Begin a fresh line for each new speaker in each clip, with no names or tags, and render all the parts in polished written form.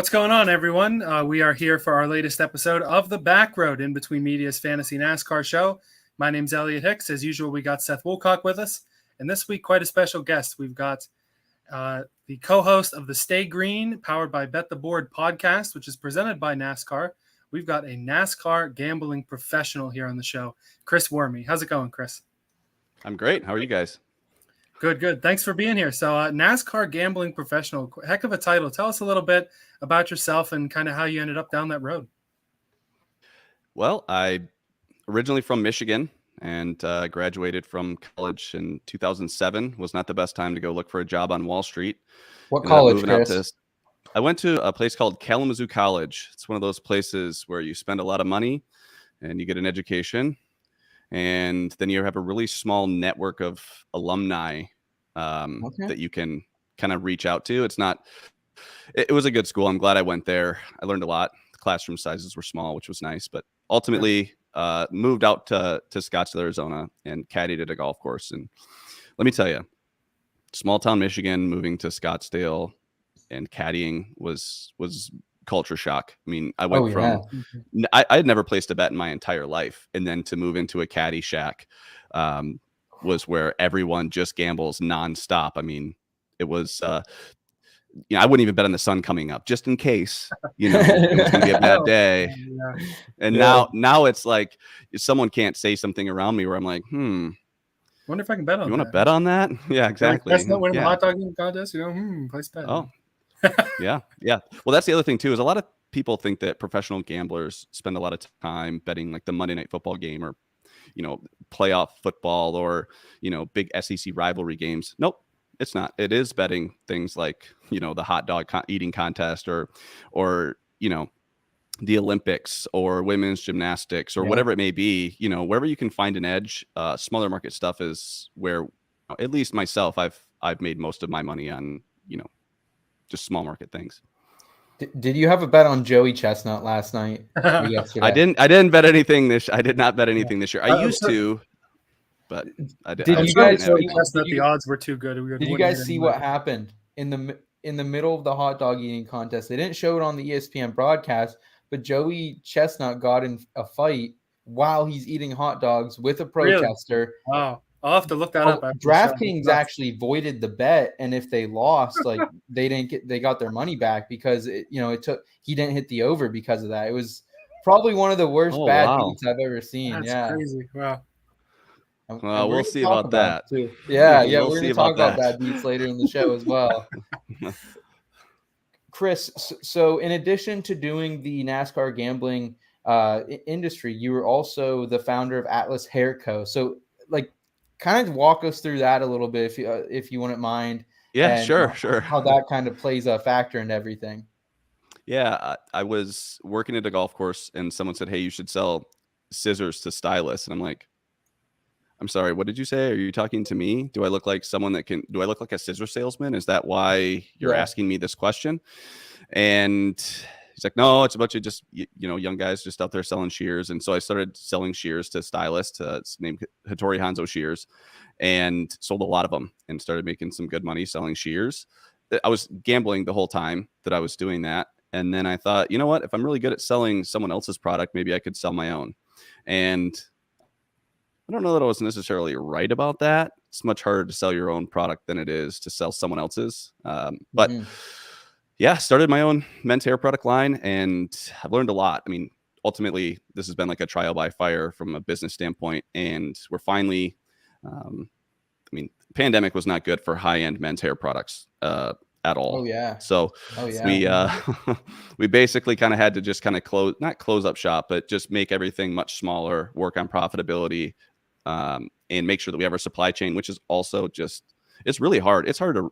What's going on, everyone? We are here for our latest episode of the Backroad, In Between Media's Fantasy NASCAR show. My name's Elliot Hicks. As usual, we got Seth Woolcock with us. And this week, quite a special guest. We've got the co-host of the Stay Green, powered by Bet the Board podcast, which is presented by NASCAR. We've got a NASCAR gambling professional here on the show, Chris Werme. How's it going, Chris?
I'm great. How are you guys?
Good. Thanks for being here. So NASCAR gambling professional, heck of a title. Tell us a little bit about yourself and kind of how you ended up down that road.
Well, I originally from Michigan and graduated from college in 2007. Was not the best time to go look for a job on Wall Street.
What college, Chris?
I went to a place called Kalamazoo College. It's one of those places where you spend a lot of money and you get an education. And then you have a really small network of alumni that you can kind of reach out to. It was a good school. I'm glad I went there. I learned a lot. The classroom sizes were small, which was nice, but ultimately moved out to Scottsdale, Arizona and caddied at a golf course. And let me tell you, small town Michigan, moving to Scottsdale and caddying was culture shock. I mean, I went I had never placed a bet in my entire life. And then to move into a caddy shack was where everyone just gambles nonstop. I mean, it was, I wouldn't even bet on the sun coming up just in case, it was going to be a bad day. And now it's like if someone can't say something around me where I'm like,
wonder if I can bet on that.
You want to bet on that? Yeah, exactly.
That's not winning the hot dog eating contest, place bet.
Oh, yeah. Well, that's the other thing too, is a lot of people think that professional gamblers spend a lot of time betting like the Monday Night Football game or, playoff football or, big SEC rivalry games. Nope, it's not. It is betting things like, the hot dog eating contest or, the Olympics or women's gymnastics or whatever it may be, wherever you can find an edge. Smaller market stuff is where, at least myself, I've made most of my money on, just small market things.
Did you have a bet on Joey Chestnut last night?
I didn't bet anything I did not bet anything this year. I used to, but I did.
Did you guys see
the odds were too good?
Did you guys see what happened in the middle of the hot dog eating contest? They didn't show it on the ESPN broadcast, but Joey Chestnut got in a fight while he's eating hot dogs with a protester.
Really? Wow. I'll have to look that up.
DraftKings actually voided the bet, and if they lost, like they got their money back because he didn't hit the over because of that. It was probably one of the worst beats I've ever seen.
That's crazy. Wow.
Well, we'll see about that.
Too. Yeah, we're going to talk about bad beats later in the show as well. Chris, so in addition to doing the NASCAR gambling industry, you were also the founder of Atlas Hair Co. So, kind of walk us through that a little bit, if you wouldn't mind.
Yeah,
and
sure.
How that kind of plays a factor in everything.
Yeah, I was working at a golf course, and someone said, "Hey, you should sell scissors to stylists." And I'm like, "I'm sorry, what did you say? Are you talking to me? Do I look like someone that can? Do I look like a scissor salesman? Is that why you're asking me this question?" And he's like, "No, it's a bunch of just young guys just out there selling shears." And so I started selling shears to stylists. It's named Hattori Hanzo Shears, and sold a lot of them and started making some good money selling shears. I was gambling the whole time that I was doing that. And then I thought, you know what? If I'm really good at selling someone else's product, maybe I could sell my own. And I don't know that I was necessarily right about that. It's much harder to sell your own product than it is to sell someone else's. But started my own men's hair product line, and I've learned a lot. I mean, ultimately, this has been like a trial by fire from a business standpoint, and we're finally, pandemic was not good for high-end men's hair products at all.
Oh, yeah.
So we basically kind of had to just kind of not close up shop, but just make everything much smaller, work on profitability, and make sure that we have our supply chain, which is also it's really hard. It's hard to, let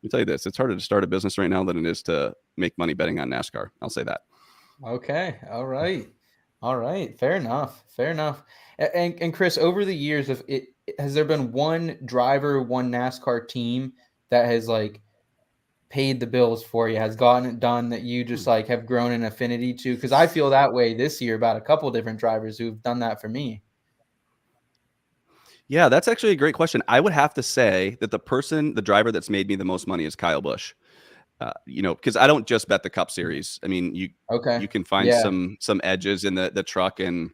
me tell you this, it's harder to start a business right now than it is to make money betting on NASCAR. I'll say that.
Okay. All right. Fair enough. And Chris, over the years, has there been one driver, one NASCAR team that has paid the bills for you, has gotten it done, that you just have grown an affinity to? Because I feel that way this year about a couple different drivers who've done that for me.
Yeah, that's actually a great question. I would have to say that the driver that's made me the most money is Kyle Busch. because I don't just bet the Cup Series. I mean,
Okay.
you can find
Yeah.
some edges in the truck and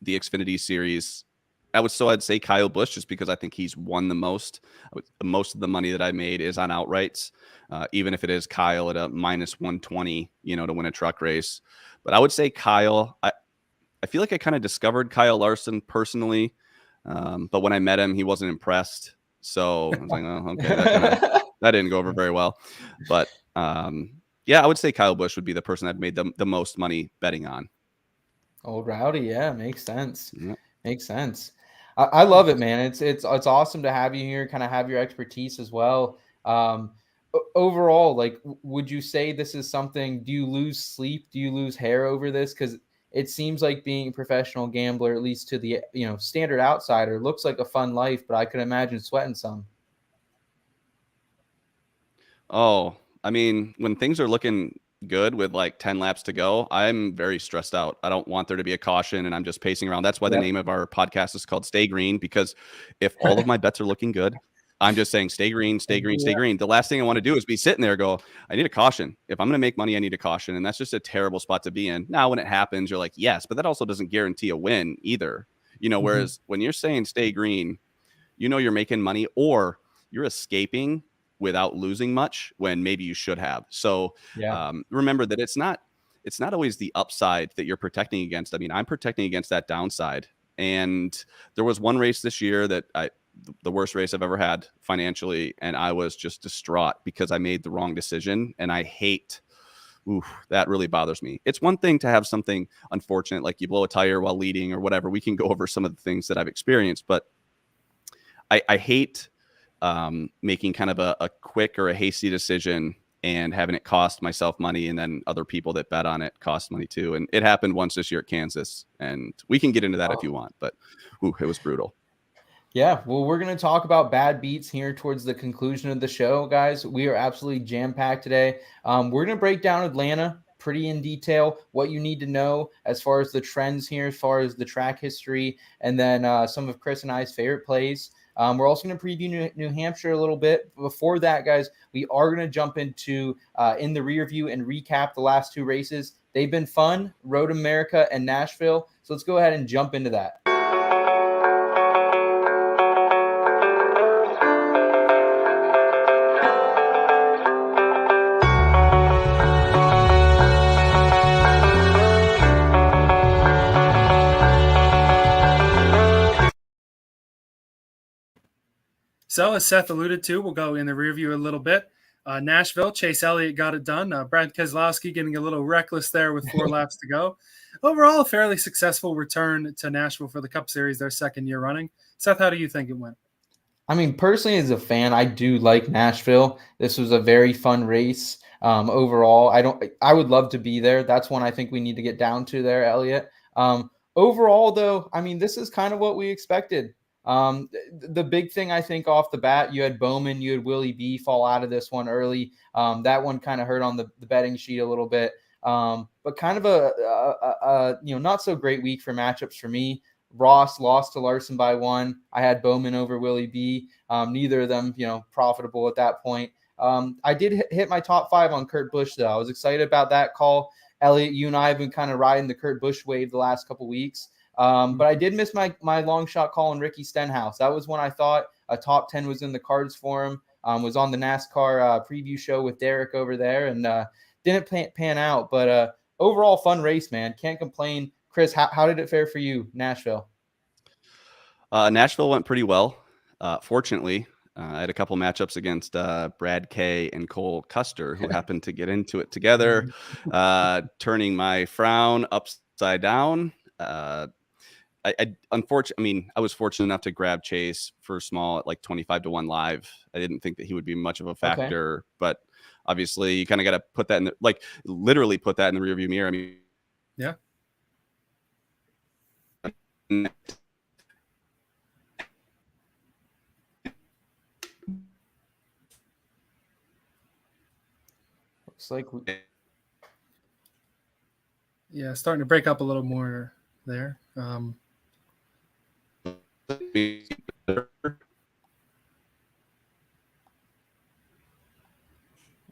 the Xfinity Series. I'd say Kyle Busch, just because I think he's won the most. Most of the money that I made is on outrights, even if it is Kyle at a -120, to win a truck race. But I would say Kyle. I feel like I kind of discovered Kyle Larson personally, but when I met him, he wasn't impressed. So I was like, oh, okay, that didn't go over very well. But yeah, I would say Kyle Busch would be the person I've made the most money betting on.
Old Rowdy, yeah, makes sense.
Yep.
Makes sense. I love it, man. It's awesome to have you here, kind of have your expertise as well. Overall, like, would you say this is something? Do you lose sleep? Do you lose hair over this? Because it seems like being a professional gambler, at least to the standard outsider, looks like a fun life, but I could imagine sweating some.
Oh, I mean, when things are looking good with like 10 laps to go, I'm very stressed out. I don't want there to be a caution, and I'm just pacing around. That's why the name of our podcast is called Stay Green, because if all of my bets are looking good, I'm just saying stay green, stay green, stay green. The last thing I want to do is be sitting there go, I need a caution. If I'm going to make money, I need a caution. And that's just a terrible spot to be in. Now, when it happens, you're like, yes, but that also doesn't guarantee a win either. Whereas when you're saying stay green, you're making money, or you're escaping without losing much when maybe you should have. So remember that it's not always the upside that you're protecting against. I mean, I'm protecting against that downside. And there was one race this year that the worst race I've ever had financially, and I was just distraught because I made the wrong decision. And I hate, that really bothers me. It's one thing to have something unfortunate, like you blow a tire while leading or whatever. We can go over some of the things that I've experienced, but I hate making kind of a quick or a hasty decision and having it cost myself money, and then other people that bet on it cost money too. And it happened once this year at Kansas, and we can get into that if you want, but it was brutal.
Yeah, well, we're going to talk about bad beats here towards the conclusion of the show, guys. We are absolutely jam-packed today. We're going to break down Atlanta pretty in detail, what you need to know as far as the trends here, as far as the track history, and then some of Chris and I's favorite plays. We're also going to preview New Hampshire a little bit. Before that, guys, we are going to jump into in the rear view and recap the last two races. They've been fun, Road America and Nashville. So let's go ahead and jump into that.
So, as Seth alluded to, we'll go in the rear view a little bit. Nashville, Chase Elliott got it done. Brad Keselowski getting a little reckless there with 4 laps to go. Overall, a fairly successful return to Nashville for the Cup Series, their second year running. Seth, how do you think it went?
I mean, personally, as a fan, I do like Nashville. This was a very fun race. Overall, I would love to be there. That's one I think we need to get down to there, Elliot. Overall, though, I mean, this is kind of what we expected. The big thing I think off the bat, you had Bowman, you had Willie B fall out of this one early. That one kind of hurt on the betting sheet a little bit. But kind of a not so great week for matchups for me. Ross lost to Larson by 1. I had Bowman over Willie B. Neither of them, profitable at that point. I did hit my top 5 on Kurt Busch, though. I was excited about that call. Elliot, you and I have been kind of riding the Kurt Busch wave the last couple weeks. But I did miss my long shot call on Ricky Stenhouse. That was when I thought a top 10 was in the cards for him. Was on the NASCAR preview show with Derek over there, and didn't pan out. But overall, fun race, man. Can't complain. Chris, how did it fare for you, Nashville?
Nashville went pretty well. Fortunately, I had a couple matchups against Brad Kay and Cole Custer, who happened to get into it together, turning my frown upside down. I was fortunate enough to grab Chase for small at like 25-1 live. I didn't think that he would be much of a factor, but obviously you kind of got to put that in literally put that in the rearview mirror. I mean,
yeah.
Looks like
starting to break up a little more there.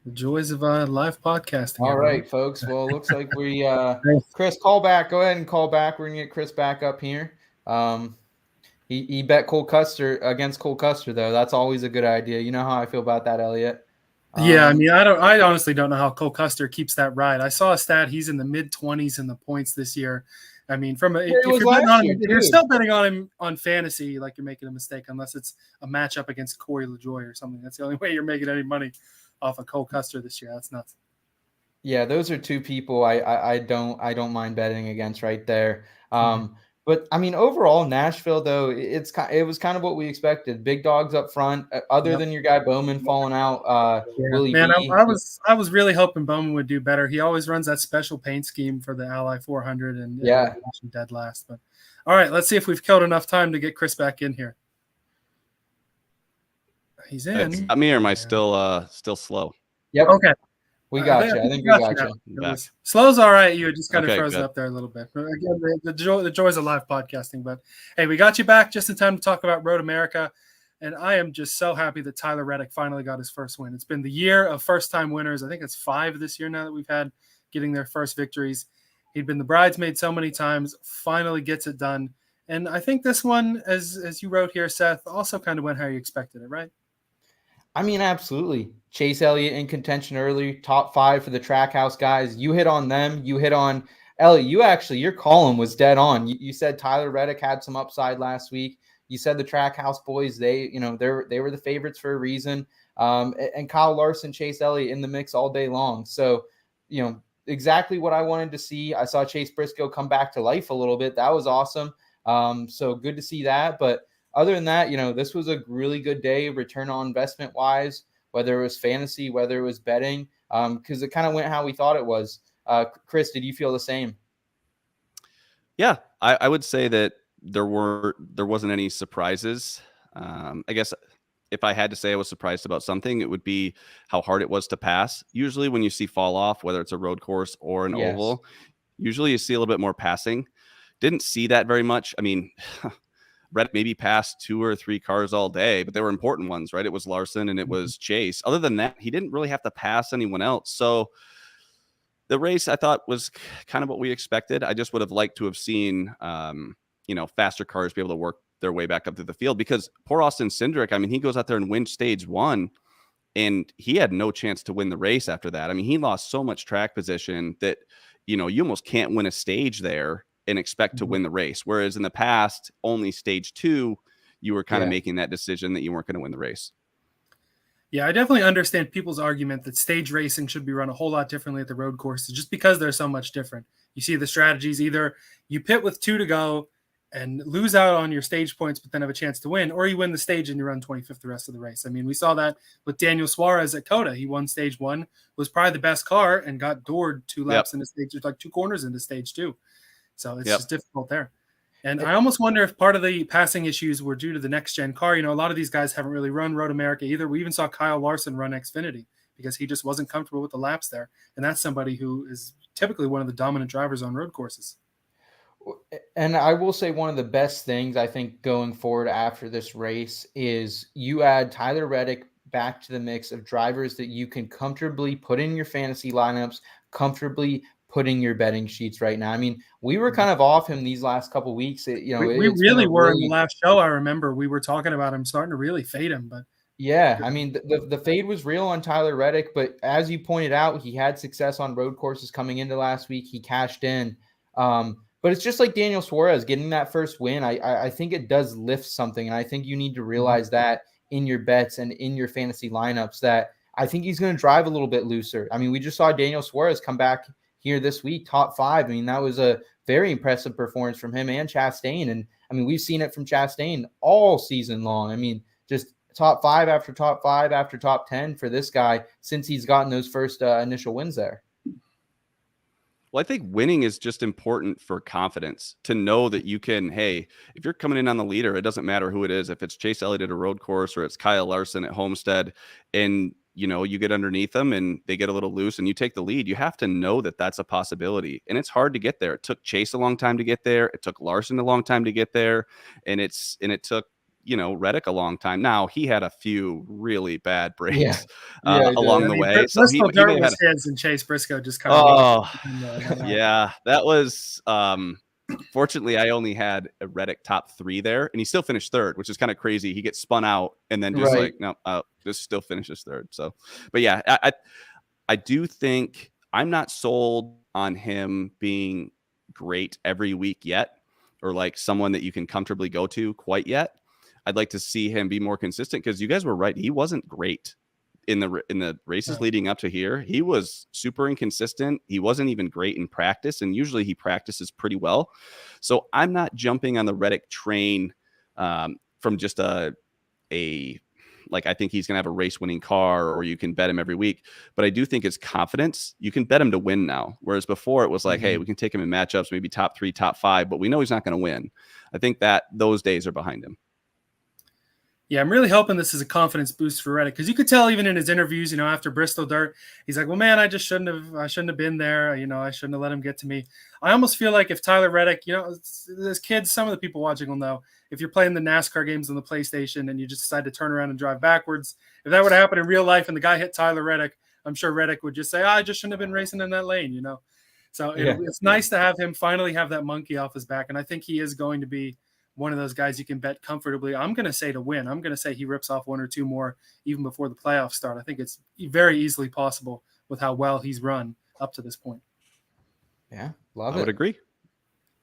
The joys of live podcasting.
All
everyone.
right, folks. Well, it looks like we Chris, call back. Go ahead and call back. We're gonna get Chris back up here. He bet Cole Custer against Cole Custer though. That's always a good idea. You know how I feel about that, Elliot.
Yeah, I mean, I honestly don't know how Cole Custer keeps that ride. I saw a stat; he's in the mid-20s in the points this year. I mean, if you're still betting on him on fantasy, like you're making a mistake, unless it's a matchup against Corey LaJoie or something. That's the only way you're making any money off of Cole Custer this year. That's nuts.
Yeah, those are two people I don't mind betting against right there. But I mean, overall, Nashville though it was kind of what we expected. Big dogs up front, other than your guy Bowman falling out. Willie
man,
B.
I was really hoping Bowman would do better. He always runs that special paint scheme for the Ally 400 and dead last. But all right, let's see if we've killed enough time to get Chris back in here. He's in.
Me or am I still slow?
Yep.
Okay.
We got you. I think we got you.
Slow's all right. You just kind of frozen up there a little bit. But again, the joys of live podcasting. But hey, we got you back just in time to talk about Road America. And I am just so happy that Tyler Reddick finally got his first win. It's been the year of first-time winners. I think it's 5 this year now that we've had getting their first victories. He'd been the bridesmaid so many times, finally gets it done. And I think this one, as you wrote here, Seth, also kind of went how you expected it, right?
I mean, absolutely. Chase Elliott in contention early, top 5 for the Trackhouse guys. You hit on them. You hit on Elliott. Your column was dead on. You said Tyler Reddick had some upside last week. You said the Trackhouse boys, they were the favorites for a reason. And Kyle Larson, Chase Elliott in the mix all day long. So, exactly what I wanted to see. I saw Chase Briscoe come back to life a little bit. That was awesome. So good to see that. But other than that, this was a really good day, return on investment wise, whether it was fantasy, whether it was betting, because it kind of went how we thought it was. Chris, did you feel the same?
Yeah, I would say that there wasn't any surprises. I guess if I had to say I was surprised about something, it would be how hard it was to pass. Usually when you see fall off, whether it's a road course or an oval, usually you see a little bit more passing. Didn't see that very much. I mean, Reddick maybe passed 2 or 3 cars all day, but they were important ones, right? It was Larson and it was Chase. Other than that, he didn't really have to pass anyone else. So the race I thought was kind of what we expected. I just would have liked to have seen, faster cars be able to work their way back up to the field, because poor Austin Cindric, I mean, he goes out there and wins stage 1 and he had no chance to win the race after that. I mean, he lost so much track position that, you almost can't win a stage there and expect to win the race. Whereas in the past, only stage 2, you were kind of making that decision that you weren't going to win the race.
Yeah, I definitely understand people's argument that stage racing should be run a whole lot differently at the road courses, just because they're so much different. You see the strategies, either you pit with 2 to go and lose out on your stage points, but then have a chance to win, or you win the stage and you run 25th the rest of the race. I mean, we saw that with Daniel Suarez at Coda. He won stage 1, was probably the best car, and got doored 2 laps into stage, like 2 corners into stage 2. So it's just difficult there. And I almost wonder if part of the passing issues were due to the next-gen car. A lot of these guys haven't really run Road America either. We even saw Kyle Larson run Xfinity because he just wasn't comfortable with the laps there. And that's somebody who is typically one of the dominant drivers on road courses.
And I will say one of the best things I think going forward after this race is you add Tyler Reddick back to the mix of drivers that you can comfortably put in your fantasy lineups, comfortably putting your betting sheets right now. I mean, we were kind of off him these last couple of weeks.
We really were in the last show. I remember we were talking about him starting to really fade him, but
I mean, the fade was real on Tyler Reddick, but as you pointed out, he had success on road courses coming into last week. He cashed in. But it's just like Daniel Suarez getting that first win. I think it does lift something, and I think you need to realize that in your bets and in your fantasy lineups, that I think he's going to drive a little bit looser. I mean, we just saw Daniel Suarez come back here this week, top 5. I mean, that was a very impressive performance from him and Chastain. And I mean, we've seen it from Chastain all season long. I mean, just top 5 after top 5 after top 10 for this guy since he's gotten those first initial wins there.
Well, I think winning is just important for confidence, to know that you can, hey, if you're coming in on the leader, it doesn't matter who it is. If it's Chase Elliott at a road course or it's Kyle Larson at Homestead, and you get underneath them and they get a little loose and you take the lead, you have to know that that's a possibility. And it's hard to get there. It took Chase a long time to get there. It took Larson a long time to get there. And it took Reddick a long time. Now he had a few really bad breaks
Yeah,
along the way. So
Bristol
he
Dirt
may have
was
had.
his, and Chase Briscoe just kind of.
Yeah, that was. Fortunately, I only had a Reddick top 3 there, and he still finished 3rd, which is kind of crazy. He gets spun out and then just no, just still finishes 3rd. So, but yeah, I do think I'm not sold on him being great every week yet, or like someone that you can comfortably go to quite yet. I'd like to see him be more consistent, because you guys were right. He wasn't great in the races leading up to here. He was super inconsistent. He wasn't even great in practice, and usually he practices pretty well. So I'm not jumping on the Reddick train from just a like, I think he's going to have a race winning car, or you can bet him every week. But I do think his confidence, you can bet him to win now. Whereas before it was like, hey, we can take him in matchups, maybe top 3, top 5, but we know he's not going to win. I think that those days are behind him.
Yeah, I'm really hoping this is a confidence boost for Reddick, because you could tell even in his interviews, after Bristol Dirt, he's like, well, man, I shouldn't have been there. I shouldn't have let him get to me. I almost feel like if Tyler Reddick, there's kids, some of the people watching will know, if you're playing the NASCAR games on the PlayStation and you just decide to turn around and drive backwards, if that would happen in real life and the guy hit Tyler Reddick, I'm sure Reddick would just say, I just shouldn't have been racing in that lane, So it's nice to have him finally have that monkey off his back. And I think he is going to be one of those guys you can bet comfortably. I'm going to say to win. I'm going to say he rips off 1 or 2 more even before the playoffs start. I think it's very easily possible with how well he's run up to this point.
Yeah, love it.
I would agree.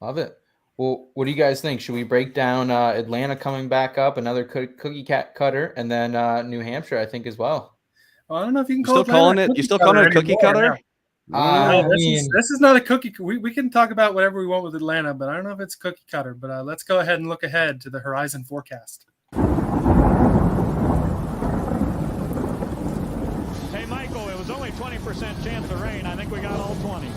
Love it. Well, what do you guys think? Should we break down Atlanta coming back up, another cookie cutter, and then New Hampshire, I think, as well?
I don't know if you can
call it. You still calling it a cookie cutter?
This is not a cookie. We can talk about whatever we want with Atlanta, but I don't know if it's cookie cutter. But let's go ahead and look ahead to the horizon forecast.
Hey, Michael, it was only 20% chance of rain. I think we got all 20.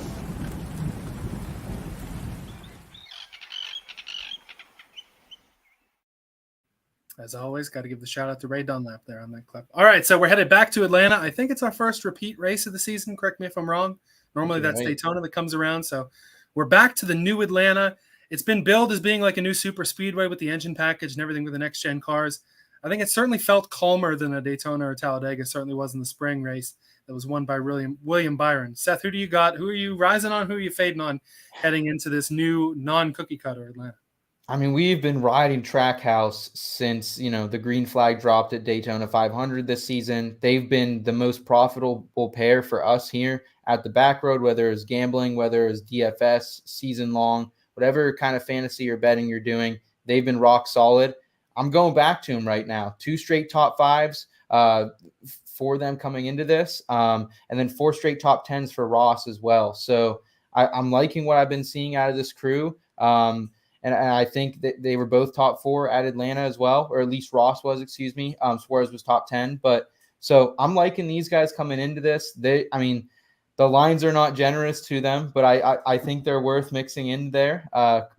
As always, got to give the shout out to Ray Dunlap there on that clip. All right, so we're headed back to Atlanta. I think it's our first repeat race of the season. Correct me if I'm wrong. Normally that's Daytona that comes around. So we're back to the new Atlanta. It's been billed as being like a new super speedway with the engine package and everything with the next gen cars. I think it certainly felt calmer than a Daytona or Talladega certainly was in the spring race that was won by William Byron. Seth, who do you got? Who are you rising on? Who are you fading on heading into this new non-cookie cutter Atlanta?
I mean, we've been riding Trackhouse since, the green flag dropped at Daytona 500 this season. They've been the most profitable pair for us here at the Backroad, whether it's gambling, whether it's DFS, season long, whatever kind of fantasy or betting you're doing, they've been rock solid. I'm going back to them right now. 2 straight top 5s for them coming into this, and then 4 straight top 10s for Ross as well. So I'm liking what I've been seeing out of this crew. And I think that they were both top 4 at Atlanta as well, or at least Ross was, Suarez was top 10. But so I'm liking these guys coming into this. The lines are not generous to them, but I think they're worth mixing in there.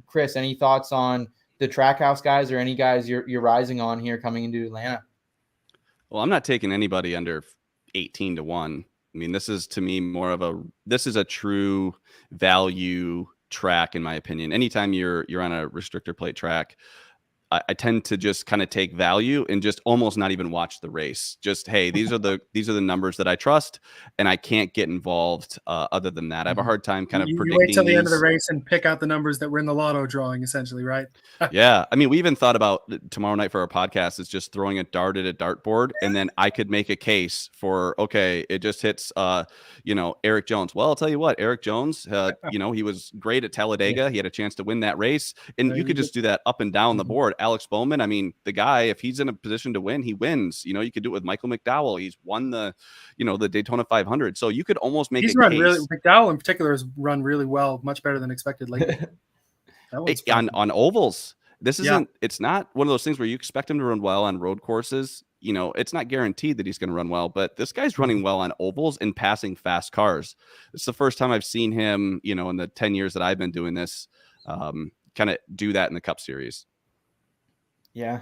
Chris, any thoughts on the Trackhouse guys or any guys you're rising on here coming into Atlanta?
Well, I'm not taking anybody under 18 to 1. I mean, this is to me this is a true value track, in my opinion. Anytime you're on a restrictor plate track, I tend to just kind of take value and just almost not even watch the race. Just, hey, these are the numbers that I trust, and I can't get involved other than that. I have a hard time kind of predicting.
You wait till the end of the race and pick out the numbers that were in the lotto drawing, essentially, right?
Yeah. I mean, we even thought about tomorrow night for our podcast is just throwing a dart at a dartboard, and then I could make a case for, okay, it just hits, Eric Jones. Well, I'll tell you what, Eric Jones, he was great at Talladega. He had a chance to win that race, and you could just do that up and down the board. Alex Bowman, I mean, the guy, if he's in a position to win, he wins. You could do it with Michael McDowell. He's won the Daytona 500. So you could almost make
McDowell in particular has run really well, much better than expected lately.
on ovals. It's not one of those things where you expect him to run well on road courses. It's not guaranteed that he's going to run well, but this guy's running well on ovals and passing fast cars. It's the first time I've seen him, in the 10 years that I've been doing this, kind of do that in the Cup Series.
Yeah.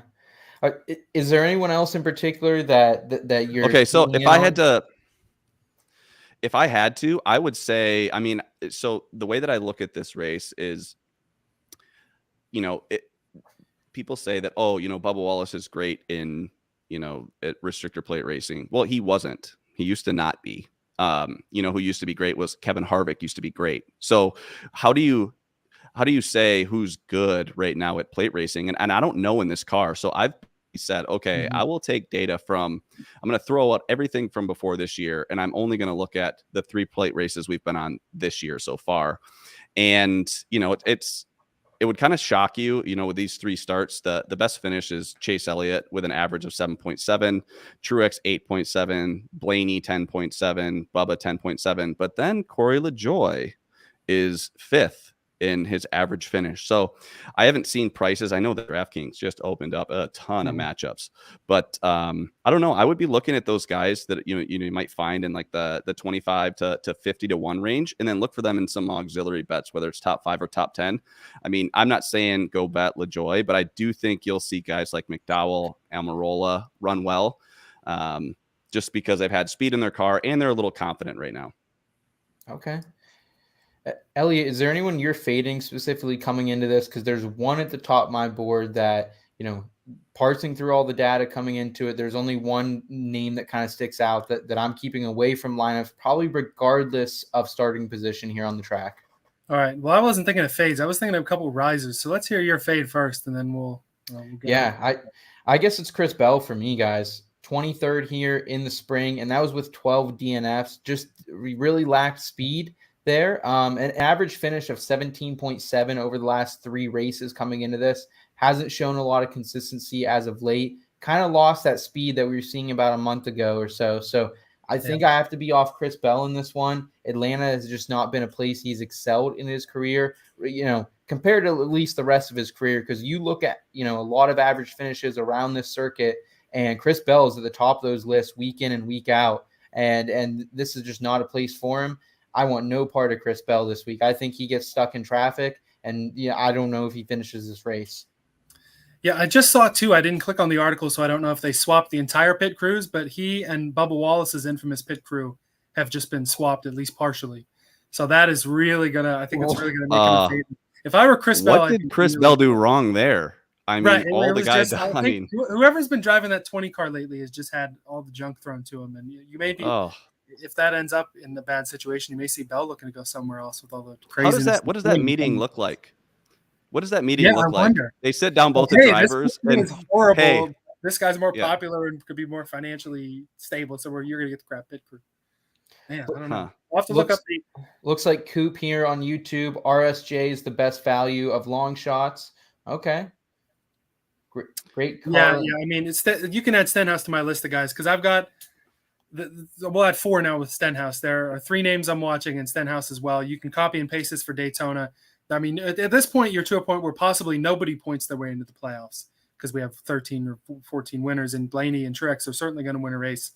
Is there anyone else in particular that you're
okay? So if I had to, I would say, so the way that I look at this race is, people say that, oh, Bubba Wallace is great in, at restrictor plate racing. Well, he wasn't. He used to not be. Who used to be great was Kevin Harvick used to be great. So how do you say who's good right now at plate racing? And I don't know in this car. So I've said, okay, I will take data I'm going to throw out everything from before this year. And I'm only going to look at the 3 plate races we've been on this year so far. And, it would kind of shock you, with these 3 starts. The best finish is Chase Elliott with an average of 7.7, Truex 8.7, Blaney 10.7, Bubba 10.7. But then Corey LaJoie is 5th in his average finish. So I haven't seen prices. I know that DraftKings just opened up a ton of matchups, but I don't know. I would be looking at those guys that you might find in like the 25 to 50 to 1 range, and then look for them in some auxiliary bets, whether it's top 5 or top 10. I mean, I'm not saying go bet LaJoie, but I do think you'll see guys like McDowell, Almirola run well, just because they've had speed in their car and they're a little confident right now.
Okay. Elliot, is there anyone you're fading specifically coming into this? Because there's one at the top of my board that, parsing through all the data coming into it, there's only one name that kind of sticks out that I'm keeping away from lineups, probably regardless of starting position here on the track.
All right. Well, I wasn't thinking of fades. I was thinking of a couple of risers. So let's hear your fade first, and then we'll
I guess it's Chris Bell for me, guys. 23rd here in the spring, and that was with 12 DNFs. Just really lacked speed there. An average finish of 17.7 over the last 3 races coming into this. Hasn't shown a lot of consistency as of late. Kind of lost that speed that we were seeing about a month ago or so. So I think I have to be off Chris Bell in this one. Atlanta has just not been a place he's excelled in his career, compared to at least the rest of his career. Because you look at, a lot of average finishes around this circuit, and Chris Bell is at the top of those lists week in and week out. And this is just not a place for him. I want no part of Chris Bell this week. I think he gets stuck in traffic, and I don't know if he finishes this race.
Yeah, I just saw it too. I didn't click on the article, so I don't know if they swapped the entire pit crews, but he and Bubba Wallace's infamous pit crew have just been swapped, at least partially. So that is really I think it's really gonna make him a favorite. If I were Chris Bell,
what did Chris Bell do wrong there? I mean, all the guys.
I mean, whoever's been driving that 20 car lately has just had all the junk thrown to him, and you may be. If that ends up in a bad situation, you may see Bell looking to go somewhere else with all the craziness.
What does that meeting look like? What does that meeting look like?
Wonder.
They sit down both the drivers.
This is horrible. Hey, this guy's more popular and could be more financially stable, so you're going to get the crap pit crew. Man, I don't know. I'll have to look up
Looks like Coop here on YouTube. RSJ is the best value of long shots. Okay. Great call.
Yeah. I mean, you can add Stenhouse to my list of guys because I've got we'll add 4 now with Stenhouse. There are 3 names I'm watching and Stenhouse as well. You can copy and paste this for Daytona. I mean, at this point, you're to a point where possibly nobody points their way into the playoffs because we have 13 or 14 winners, and Blaney and Truex are certainly going to win a race.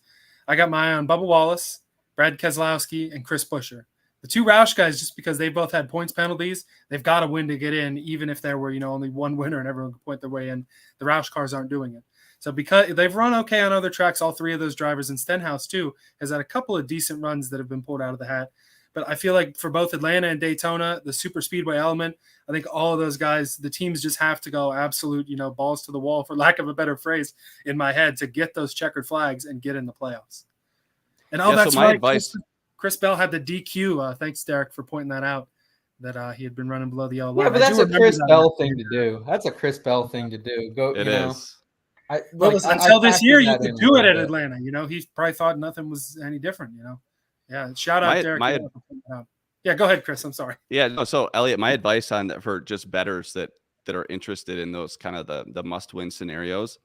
I got my eye on Bubba Wallace, Brad Keselowski, and Chris Buescher. The 2 Roush guys, just because they both had points penalties, they've got to win to get in, even if there were only one winner and everyone could point their way in. The Roush cars aren't doing it. So because they've run okay on other tracks, all 3 of those drivers, and Stenhouse too has had a couple of decent runs that have been pulled out of the hat. But I feel like for both Atlanta and Daytona, the super speedway element, I think all of those guys, the teams just have to go absolute, balls to the wall, for lack of a better phrase in my head, to get those checkered flags and get in the playoffs. And that's
my
right.
advice.
Chris Bell had the DQ. Thanks, Derek, for pointing that out, that he had been running below the yellow line.
Yeah, but that's a Chris Bell thing to do. That's a Chris Bell thing to do.
It is.
Until this year, you could do it at Atlanta. He probably thought nothing was any different, Yeah, shout out Derek. Yeah, go ahead, Chris. I'm sorry.
Yeah, no. So Elliot, my advice for just bettors that are interested in those kind of the must-win scenarios,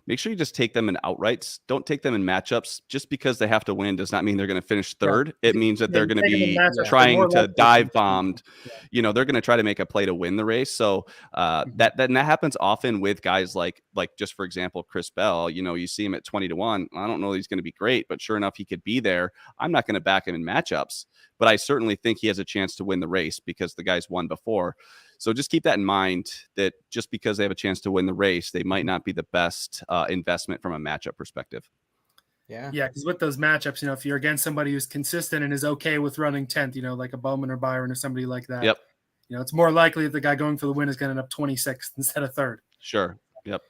make sure you just take them in outrights. Don't take them in matchups. Just because they have to win does not mean they're going to finish third. It means that they're going to be trying to dive bombed. They're going to try to make a play to win the race. So that happens often with guys like just for example, Chris Bell. You see him at 20-1. I don't know he's going to be great, but sure enough, he could be there. I'm not going to back him in matchups, but I certainly think he has a chance to win the race because the guy's won before. So just keep that in mind, that just because they have a chance to win the race, they might not be the best investment from a matchup perspective.
Yeah,
because with those matchups, if you're against somebody who's consistent and is okay with running 10th, like a Bowman or Byron or somebody like that,
yep.
It's more likely that the guy going for the win is going to end up 26th instead of 3rd.
Sure. Yep.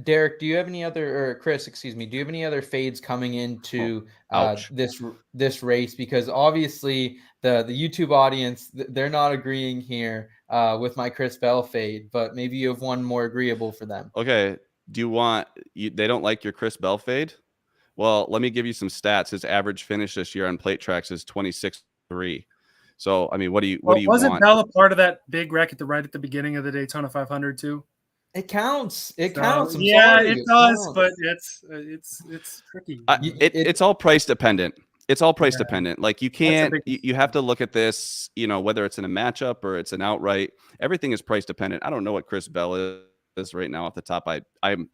Derek, do you have any other, or Chris, excuse me, do you have any other fades coming into
Ouch.
this race? Because obviously the YouTube audience, they're not agreeing here with my Chris Bell fade, but maybe you have one more agreeable for them.
Okay. Do you want they don't like your Chris Bell fade? Well, let me give you some stats. His average finish this year on plate tracks is 26.3. So, I mean, what do you
wasn't
want?
Bell a part of that big wreck right at the beginning of the Daytona 500 too?
It counts. It counts. I'm
yeah,
sorry.
it does,
counts.
but it's tricky.
It's all price dependent. It's all price dependent. Like you can't, you have to look at this, whether it's in a matchup or it's an outright, everything is price dependent. I don't know what Chris Bell is right now off the top. I'm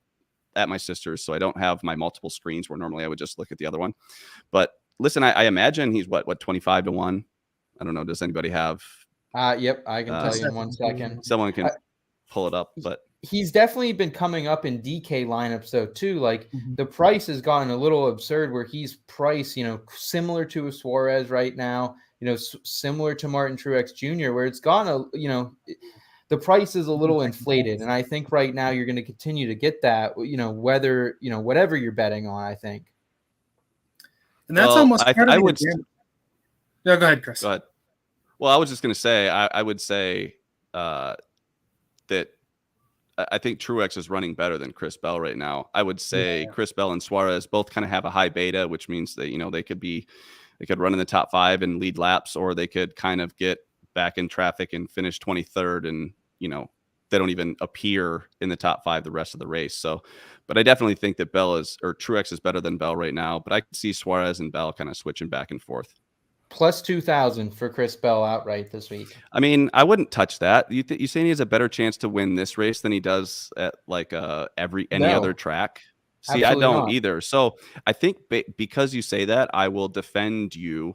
at my sister's, so I don't have my multiple screens where normally I would just look at the other one. But listen, I imagine he's what 25-1. I don't know. Does anybody have?
Yep, I can tell you in 1 second.
Someone can pull it up, but
he's definitely been coming up in DK lineups though too. Like the price has gotten a little absurd where he's priced, similar to a Suarez right now, similar to Martin Truex Jr., where it's gone the price is a little inflated. And I think right now you're going to continue to get that, whether, whatever you're betting on, I think.
And that's almost
I would.
No, go ahead, Chris.
Go ahead. Well, I was just going to say, I would say that I think Truex is running better than Chris Bell right now. I would say Chris Bell and Suarez both kind of have a high beta, which means that, they could run in the top 5 and lead laps, or they could kind of get back in traffic and finish 23rd. And, they don't even appear in the top 5 the rest of the race. So, but I definitely think that Truex is better than Bell right now, but I can see Suarez and Bell kind of switching back and forth.
Plus 2,000 for Chris Bell outright this week.
I mean, I wouldn't touch that. You saying he has a better chance to win this race than he does at like any other track? See, I don't either. So I think because you say that, I will defend you,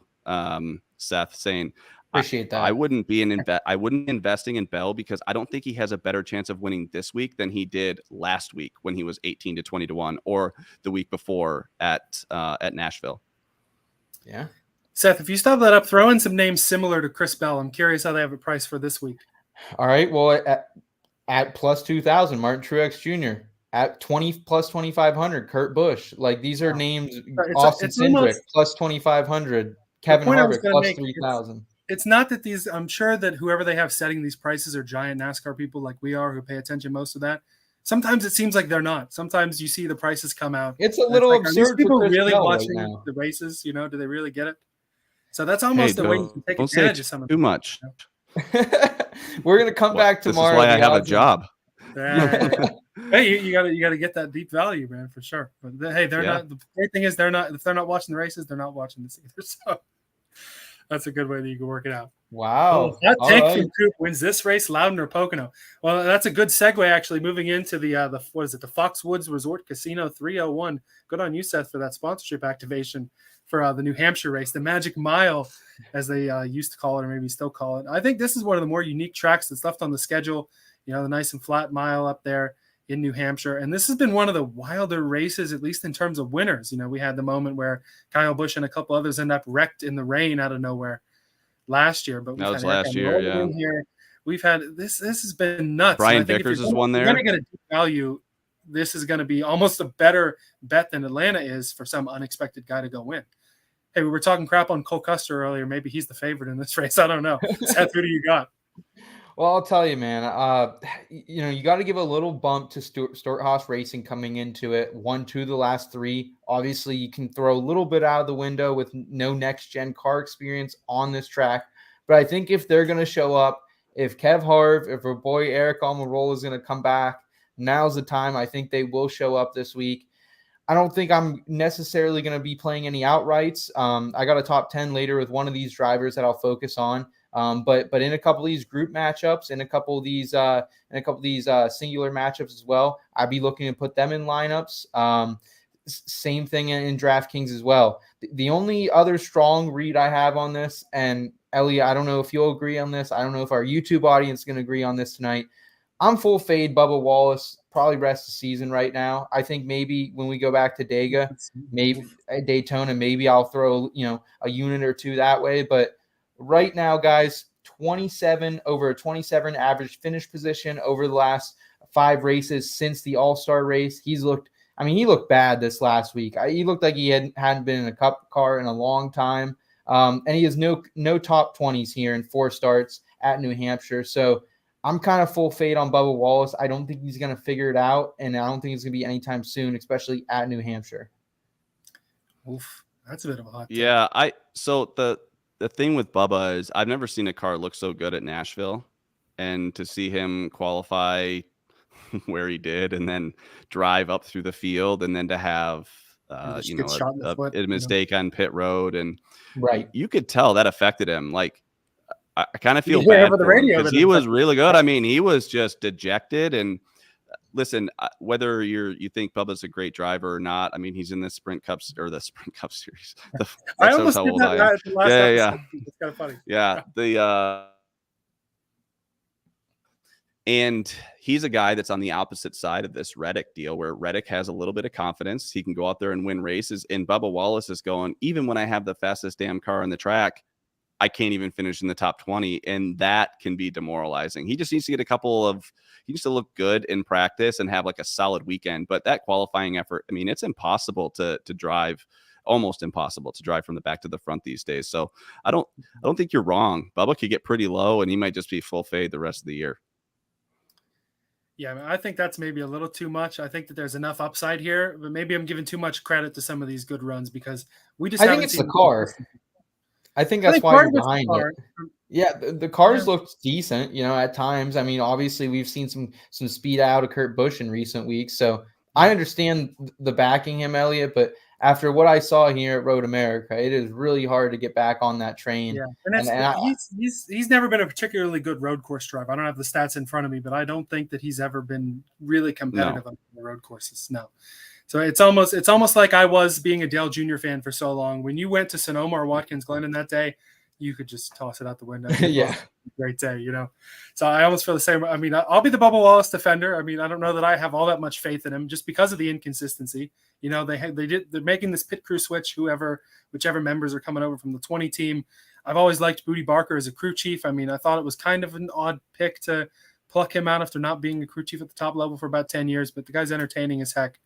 Seth, saying
appreciate that.
I wouldn't be investing in Bell because I don't think he has a better chance of winning this week than he did last week when he was 18 to 20-1, or the week before at Nashville.
Yeah.
Seth, if you stop that up, throw in some names similar to Chris Bell. I'm curious how they have a price for this week.
All right. Well, at plus 2,000, Martin Truex Jr. At 20 plus 2,500, Kurt Busch. Like these are names. Austin Cindric plus 2,500. Kevin Harvick plus 3,000.
It's not that I'm sure that whoever they have setting these prices are giant NASCAR people like we are who pay attention most of that. Sometimes it seems like they're not. Sometimes you see the prices come out.
It's a little absurd.
Are these people
for Chris
really
Bell
watching
right now.
the races? Do they really get it? So that's almost the way you can take advantage of some of
too much.
We're gonna come back tomorrow.
This is why I have a job.
Hey, you gotta get that deep value, man, for sure. But hey, they're not. The great thing is they're not. If they're not watching the races, they're not watching this either. So that's a good way that you can work it out.
Wow.
That take from Coop wins this race, Loudon or Pocono. Well, that's a good segue, actually, moving into the Foxwoods Resort Casino 301. Good on you, Seth, for that sponsorship activation for the New Hampshire race, the Magic Mile, as they used to call it, or maybe still call it. I think this is one of the more unique tracks that's left on the schedule. The nice and flat mile up there in New Hampshire. And this has been one of the wilder races, at least in terms of winners. We had the moment where Kyle Busch and a couple others end up wrecked in the rain out of nowhere last year. But
that was last year, yeah.
Here. We've had this has been nuts.
Brian Vickers is one there.
If you're going to get a deep value, this is going to be almost a better bet than Atlanta is for some unexpected guy to go win. Hey, we were talking crap on Cole Custer earlier. Maybe he's the favorite in this race. I don't know. Seth, who do you got?
Well, I'll tell you, man. You got to give a little bump to Stuart Haas Racing coming into it. 1-2 the last 3. Obviously, you can throw a little bit out of the window with no next-gen car experience on this track. But I think if they're going to show up, if Kev Harv, if our boy Eric Almirola is going to come back, now's the time. I think they will show up this week. I don't think I'm necessarily going to be playing any outrights. I got a top 10 later with one of these drivers that I'll focus on. But in a couple of these group matchups, in a couple of these singular matchups as well, I'd be looking to put them in lineups. Same thing in DraftKings as well. The only other strong read I have on this, and Elliot, I don't know if you'll agree on this. I don't know if our YouTube audience is going to agree on this tonight. I'm full fade Bubba Wallace, probably rest of the season right now. I think maybe when we go back to Daytona, maybe I'll throw, a unit or two that way. But right now, guys, 27 over a 27 average finish position over the last 5 races since the All-Star race. He looked bad this last week. He looked like he hadn't been in a Cup car in a long time. And he has no top 20s here in 4 starts at New Hampshire. So I'm kind of full fade on Bubba Wallace. I don't think he's going to figure it out, and I don't think it's going to be anytime soon, especially at New Hampshire.
Oof, that's a bit of a hot take.
Yeah, so the thing with Bubba is I've never seen a car look so good at Nashville, and to see him qualify where he did and then drive up through the field and then to have a mistake on pit road, and
right,
you could tell that affected him. Like, I kind of feel bad for him because he was really good. I mean, he was just dejected. And listen, whether you think Bubba's a great driver or not, I mean, he's in the Sprint Cup series.
I almost did that last episode. It's kind of funny.
Yeah, and he's a guy that's on the opposite side of this Reddick deal, where Reddick has a little bit of confidence. He can go out there and win races. And Bubba Wallace is going, even when I have the fastest damn car on the track, I can't even finish in the top 20. And that can be demoralizing. He just needs to get he needs to look good in practice and have like a solid weekend. But that qualifying effort, I mean, it's impossible to drive, almost impossible to drive from the back to the front these days. So I don't think you're wrong. Bubba could get pretty low and he might just be full fade the rest of the year.
Yeah, I think that's maybe a little too much. I think that there's enough upside here, but maybe I'm giving too much credit to some of these good runs because we just haven't seen
the car. I think that's why you're behind it. Yeah, the cars looked decent, at times. I mean, obviously we've seen some speed out of Kurt Busch in recent weeks, so I understand the backing him, Elliot, but after what I saw here at Road America, it is really hard to get back on that train.
Yeah, and he's never been a particularly good road course driver. I don't have the stats in front of me, but I don't think that he's ever been really competitive on the road courses. No. So it's almost like I was being a Dale Jr. fan for so long. When you went to Sonoma or Watkins Glen in that day, you could just toss it out the window.
Yeah.
Great day, So I almost feel the same. I mean, I'll be the Bubba Wallace defender. I mean, I don't know that I have all that much faith in him just because of the inconsistency. They're making this pit crew switch, whichever members are coming over from the 20 team. I've always liked Booty Barker as a crew chief. I mean, I thought it was kind of an odd pick to pluck him out after not being a crew chief at the top level for about 10 years, but the guy's entertaining as heck.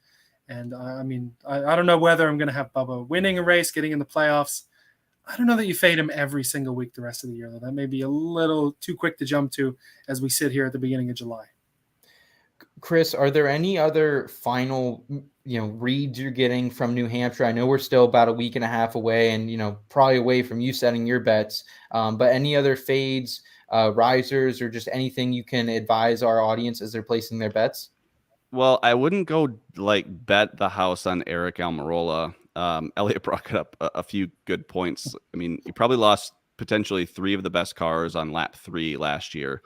And I mean, I don't know whether I'm going to have Bubba winning a race, getting in the playoffs. I don't know that you fade him every single week the rest of the year, though. That may be a little too quick to jump to as we sit here at the beginning of July.
Chris, are there any other final, reads you're getting from New Hampshire? I know we're still about a week and a half away and, probably away from you setting your bets. But any other fades, risers, or just anything you can advise our audience as they're placing their bets?
Well, I wouldn't go bet the house on Eric Almirola. Elliot brought up a few good points. I mean, he probably lost potentially 3 of the best cars on lap 3 last year.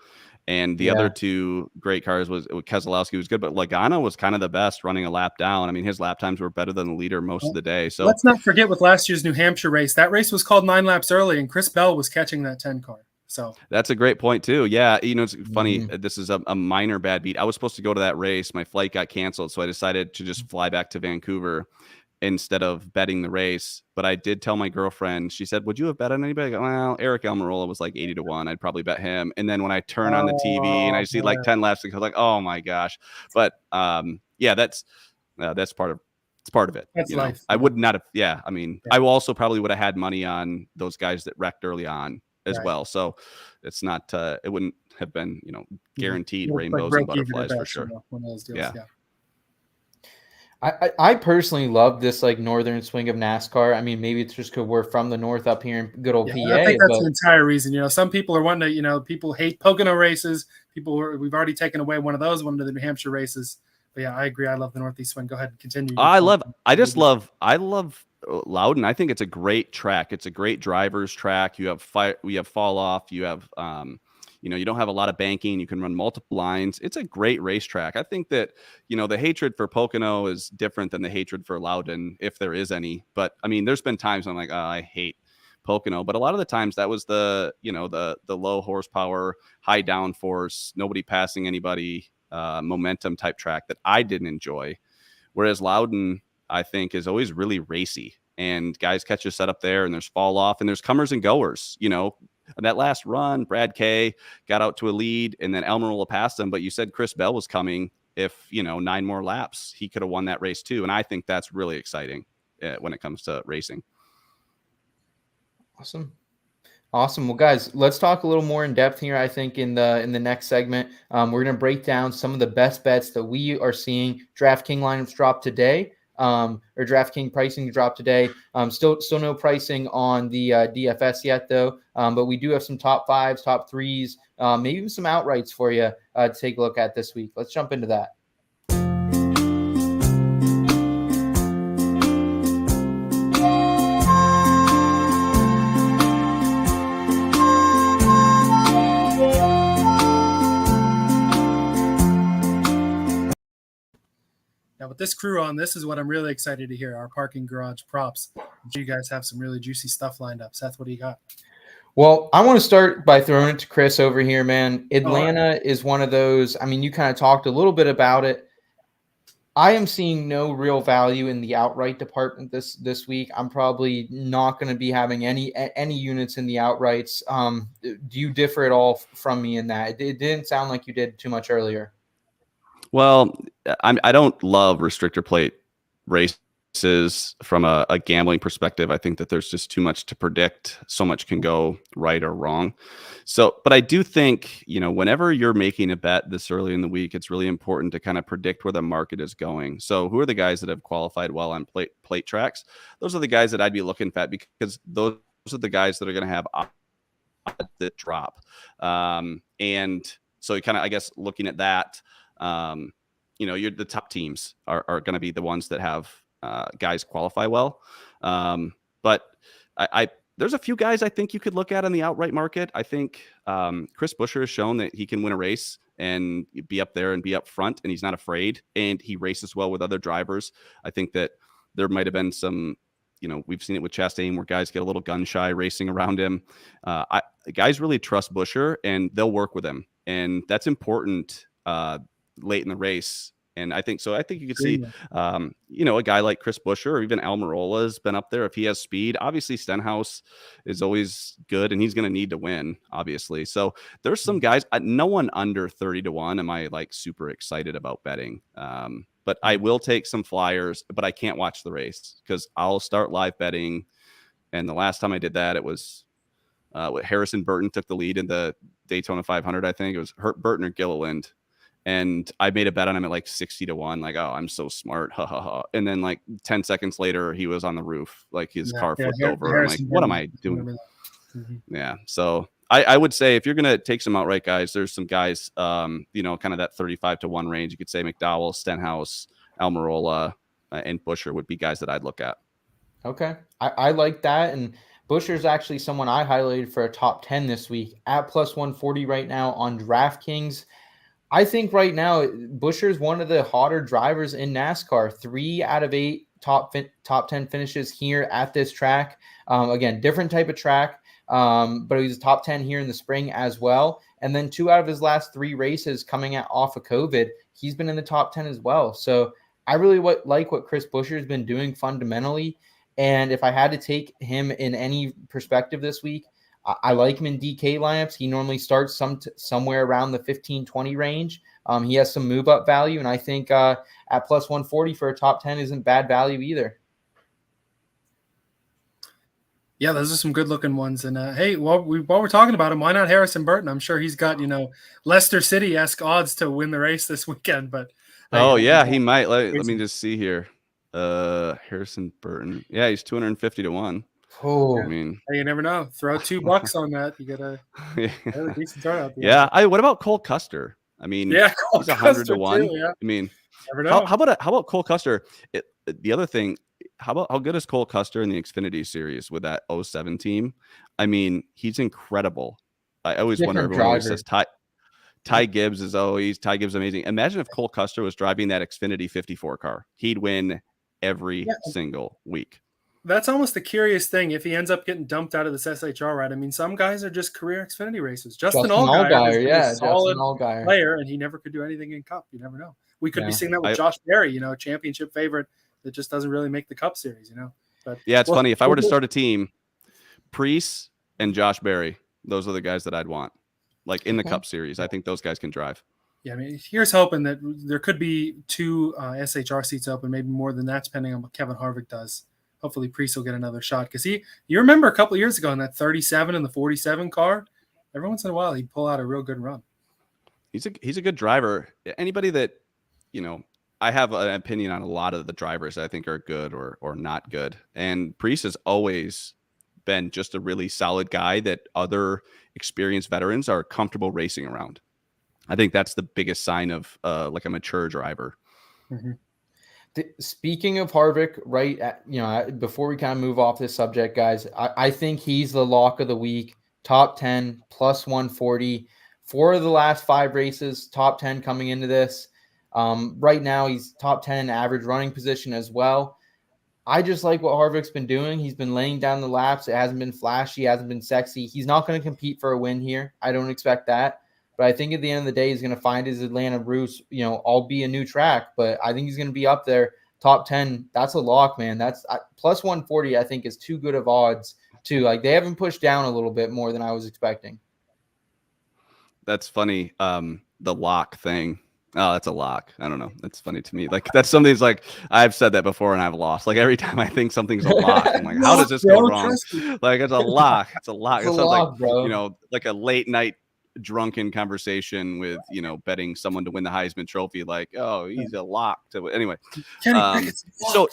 And the other 2 great cars was Keselowski was good, but Logano was kind of the best running a lap down. I mean, his lap times were better than the leader most of the day. So
let's not forget with last year's New Hampshire race, that race was called 9 laps early and Chris Bell was catching that 10 car. So
that's a great point too. Yeah. It's funny. This is a minor bad beat. I was supposed to go to that race. My flight got canceled. So I decided to just fly back to Vancouver instead of betting the race. But I did tell my girlfriend, she said, would you have bet on anybody? I go, well, Eric Almirola was like 80-1. I'd probably bet him. And then when I turn on the TV and I see like 10 laps, I was like, oh my gosh. But that's part of it.
That's life.
I would not have. Yeah. I mean, I also probably would have had money on those guys that wrecked early on as well. So it's not, it wouldn't have been, guaranteed rainbows and butterflies for sure.
One of those deals,
yeah.
I personally love this northern swing of NASCAR. I mean, maybe it's just because we're from the north up here in good old PA.
I think that's the entire reason. Some people are wanting to, people hate Pocono races. We've already taken away one of those, one of the New Hampshire races. But yeah, I agree. I love the Northeast swing. Go ahead and continue.
I love Loudon. I think it's a great track. It's a great driver's track. You have fall off. You have, you don't have a lot of banking. You can run multiple lines. It's a great racetrack. I think that, the hatred for Pocono is different than the hatred for Loudon, if there is any. But I mean, there's been times I'm like, oh, I hate Pocono. But a lot of the times that was the low horsepower, high downforce, nobody passing anybody, momentum type track that I didn't enjoy. Whereas Loudon, I think, is always really racy, and guys catch a set up there, and there's fall off, and there's comers and goers. that last run, Brad Kay got out to a lead, and then Almirola passed him. But you said Chris Bell was coming. If 9 more laps, he could have won that race too. And I think that's really exciting when it comes to racing.
Awesome. Well, guys, let's talk a little more in depth here. I think in the next segment, we're going to break down some of the best bets that we are seeing. DraftKings lineups drop today, or DraftKings pricing drop today. Still no pricing on the DFS yet, though. But we do have some top 5s, top 3s, maybe even some outrights for you to take a look at this week. Let's jump into that.
Now, with this crew on, this is what I'm really excited to hear, our parking garage props. You guys have some really juicy stuff lined up. Seth, what do you got?
Well, I want to start by throwing it to Chris over here, man. Atlanta is one of those. I mean, you kind of talked a little bit about it. I am seeing no real value in the outright department this week. I'm probably not going to be having any units in the outrights. Do you differ at all from me in that? It didn't sound like you did too much earlier.
Well, I don't love restrictor plate races from a gambling perspective. I think that there's just too much to predict. So much can go right or wrong. So, but I do think, whenever you're making a bet this early in the week, it's really important to kind of predict where the market is going. So who are the guys that have qualified well on plate tracks? Those are the guys that I'd be looking at, because those are the guys that are going to have that drop. And so you kind of, I guess, looking at that, the top teams are going to be the ones that have guys qualify well. But there's a few guys I think you could look at in the outright market. I think Chris Buescher has shown that he can win a race and be up there and be up front, and he's not afraid, and he races well with other drivers. I think that there might have been some, we've seen it with Chastain where guys get a little gun shy racing around him. Guys really trust Buescher, and they'll work with him, and that's important late in the race. And I think you could see, a guy like Chris Buescher or even Almirola has been up there if he has speed. Obviously, Stenhouse is always good, and he's going to need to win, obviously. So there's some guys, no one under 30-1 am I super excited about betting. But I will take some flyers, but I can't watch the race because I'll start live betting. And the last time I did that, it was Harrison Burton took the lead in the Daytona 500. I think it was Burton or Gilliland. And I made a bet on him at 60-1. Oh, I'm so smart. Ha ha ha. And then 10 seconds later, he was on the roof. His car flipped over. I'm what am I doing? Mm-hmm. Yeah. So I would say if you're going to take some outright guys, there's some guys, kind of that 35-1 range. You could say McDowell, Stenhouse, Almirola, and Buescher would be guys that I'd look at.
Okay. I like that. And Buescher's actually someone I highlighted for a top 10 this week at plus 140 right now on DraftKings. I think right now Buescher is one of the hotter drivers in NASCAR. 3 out of 8 top 10 finishes here at this track. Again, different type of track, but he's top 10 here in the spring as well. And then 2 out of his last 3 races coming off of COVID, he's been in the top 10 as well. So I really like what Chris Buescher has been doing fundamentally. And if I had to take him in any perspective this week, I like him in DK lineups. He normally starts somewhere around the 15-20 range. He has some move-up value, and I think at plus 140 for a top 10 isn't bad value either.
Yeah, those are some good-looking ones. And, hey, while we're talking about him, why not Harrison Burton? I'm sure he's got, Leicester City-esque odds to win the race this weekend. But
he might. Let me just see here. Harrison Burton. Yeah, he's 250-1.
Oh,
I mean, hey, you never know. Throw $2 on that. You get a decent turnout.
What about Cole Custer? I mean, he's 100-1. Yeah. I mean,
never know.
How about Cole Custer? The other thing, how good is Cole Custer in the Xfinity series with that 07 team? I mean, he's incredible. I always wonder. Everyone always says Ty Gibbs is Ty Gibbs amazing. Imagine if Cole Custer was driving that Xfinity 54 car. He'd win every single week.
That's almost the curious thing if he ends up getting dumped out of this SHR, right? I mean, some guys are just career Xfinity racers. Justin Allgaier, a solid player, and he never could do anything in Cup. You never know. We could be seeing that with Josh Berry, championship favorite that just doesn't really make the Cup series, But
it's funny. If I were to start a team, Preece and Josh Berry, Those are the guys that I'd want. Like in the Cup Series, I think those guys can drive.
Yeah, I mean, here's hoping that there could be 2 SHR seats open, maybe more than that, depending on what Kevin Harvick does. Hopefully, Priest will get another shot because you remember a couple of years ago in that 37 and the 47 car, every once in a while he'd pull out a real good run.
He's a good driver. Anybody that, I have an opinion on a lot of the drivers that I think are good or not good, and Priest has always been just a really solid guy that other experienced veterans are comfortable racing around. I think that's the biggest sign of like a mature driver.
Mm-hmm. Speaking of Harvick, right? Before we kind of move off this subject, guys, I think he's the lock of the week. Top 10 plus 140. 4 of the last 5 races, top 10 coming into this. Right now, he's top 10 average running position as well. I just like what Harvick's been doing. He's been laying down the laps. It hasn't been flashy. It hasn't been sexy. He's not going to compete for a win here. I don't expect that. But I think at the end of the day, he's going to find his Atlanta roots, all be a new track. But I think he's going to be up there, top 10. That's a lock, man. That's plus 140, I think, is too good of odds, too. Like, they haven't pushed down a little bit more than I was expecting.
That's funny. The lock thing. Oh, that's a lock. I don't know. That's funny to me. Like, that's something's like, I've said that before and I've lost. Like, every time I think something's a lock, I'm like, how does this go wrong? Like, it's a lock. It's a lock. It sounds like, bro. Like a late night drunken conversation with, betting someone to win the Heisman Trophy. Like, oh, he's a lock to anyway. So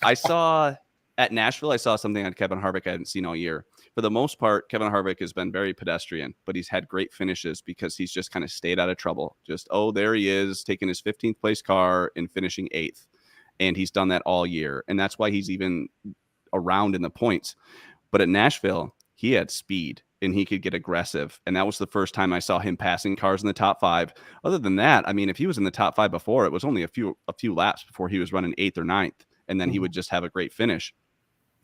I saw at Nashville, I saw something on Kevin Harvick I hadn't seen all year. For the most part, Kevin Harvick has been very pedestrian, but he's had great finishes because he's just kind of stayed out of trouble. Just, there he is, taking his 15th place car and finishing 8th. And he's done that all year. And that's why he's even around in the points. But at Nashville, he had speed and he could get aggressive. And that was the first time I saw him passing cars in the top 5. Other than that, I mean, if he was in the top 5 before, it was only a few laps before he was running 8th or 9th. And then he would just have a great finish.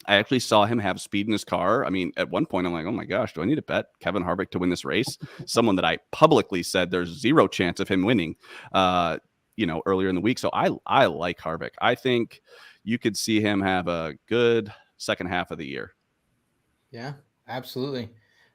I actually saw him have speed in his car. I mean, at one point, I'm like, oh my gosh, do I need to bet Kevin Harvick to win this race? Someone that I publicly said there's 0 chance of him winning, earlier in the week. So I like Harvick. I think you could see him have a good second half of the year. Yeah,
absolutely.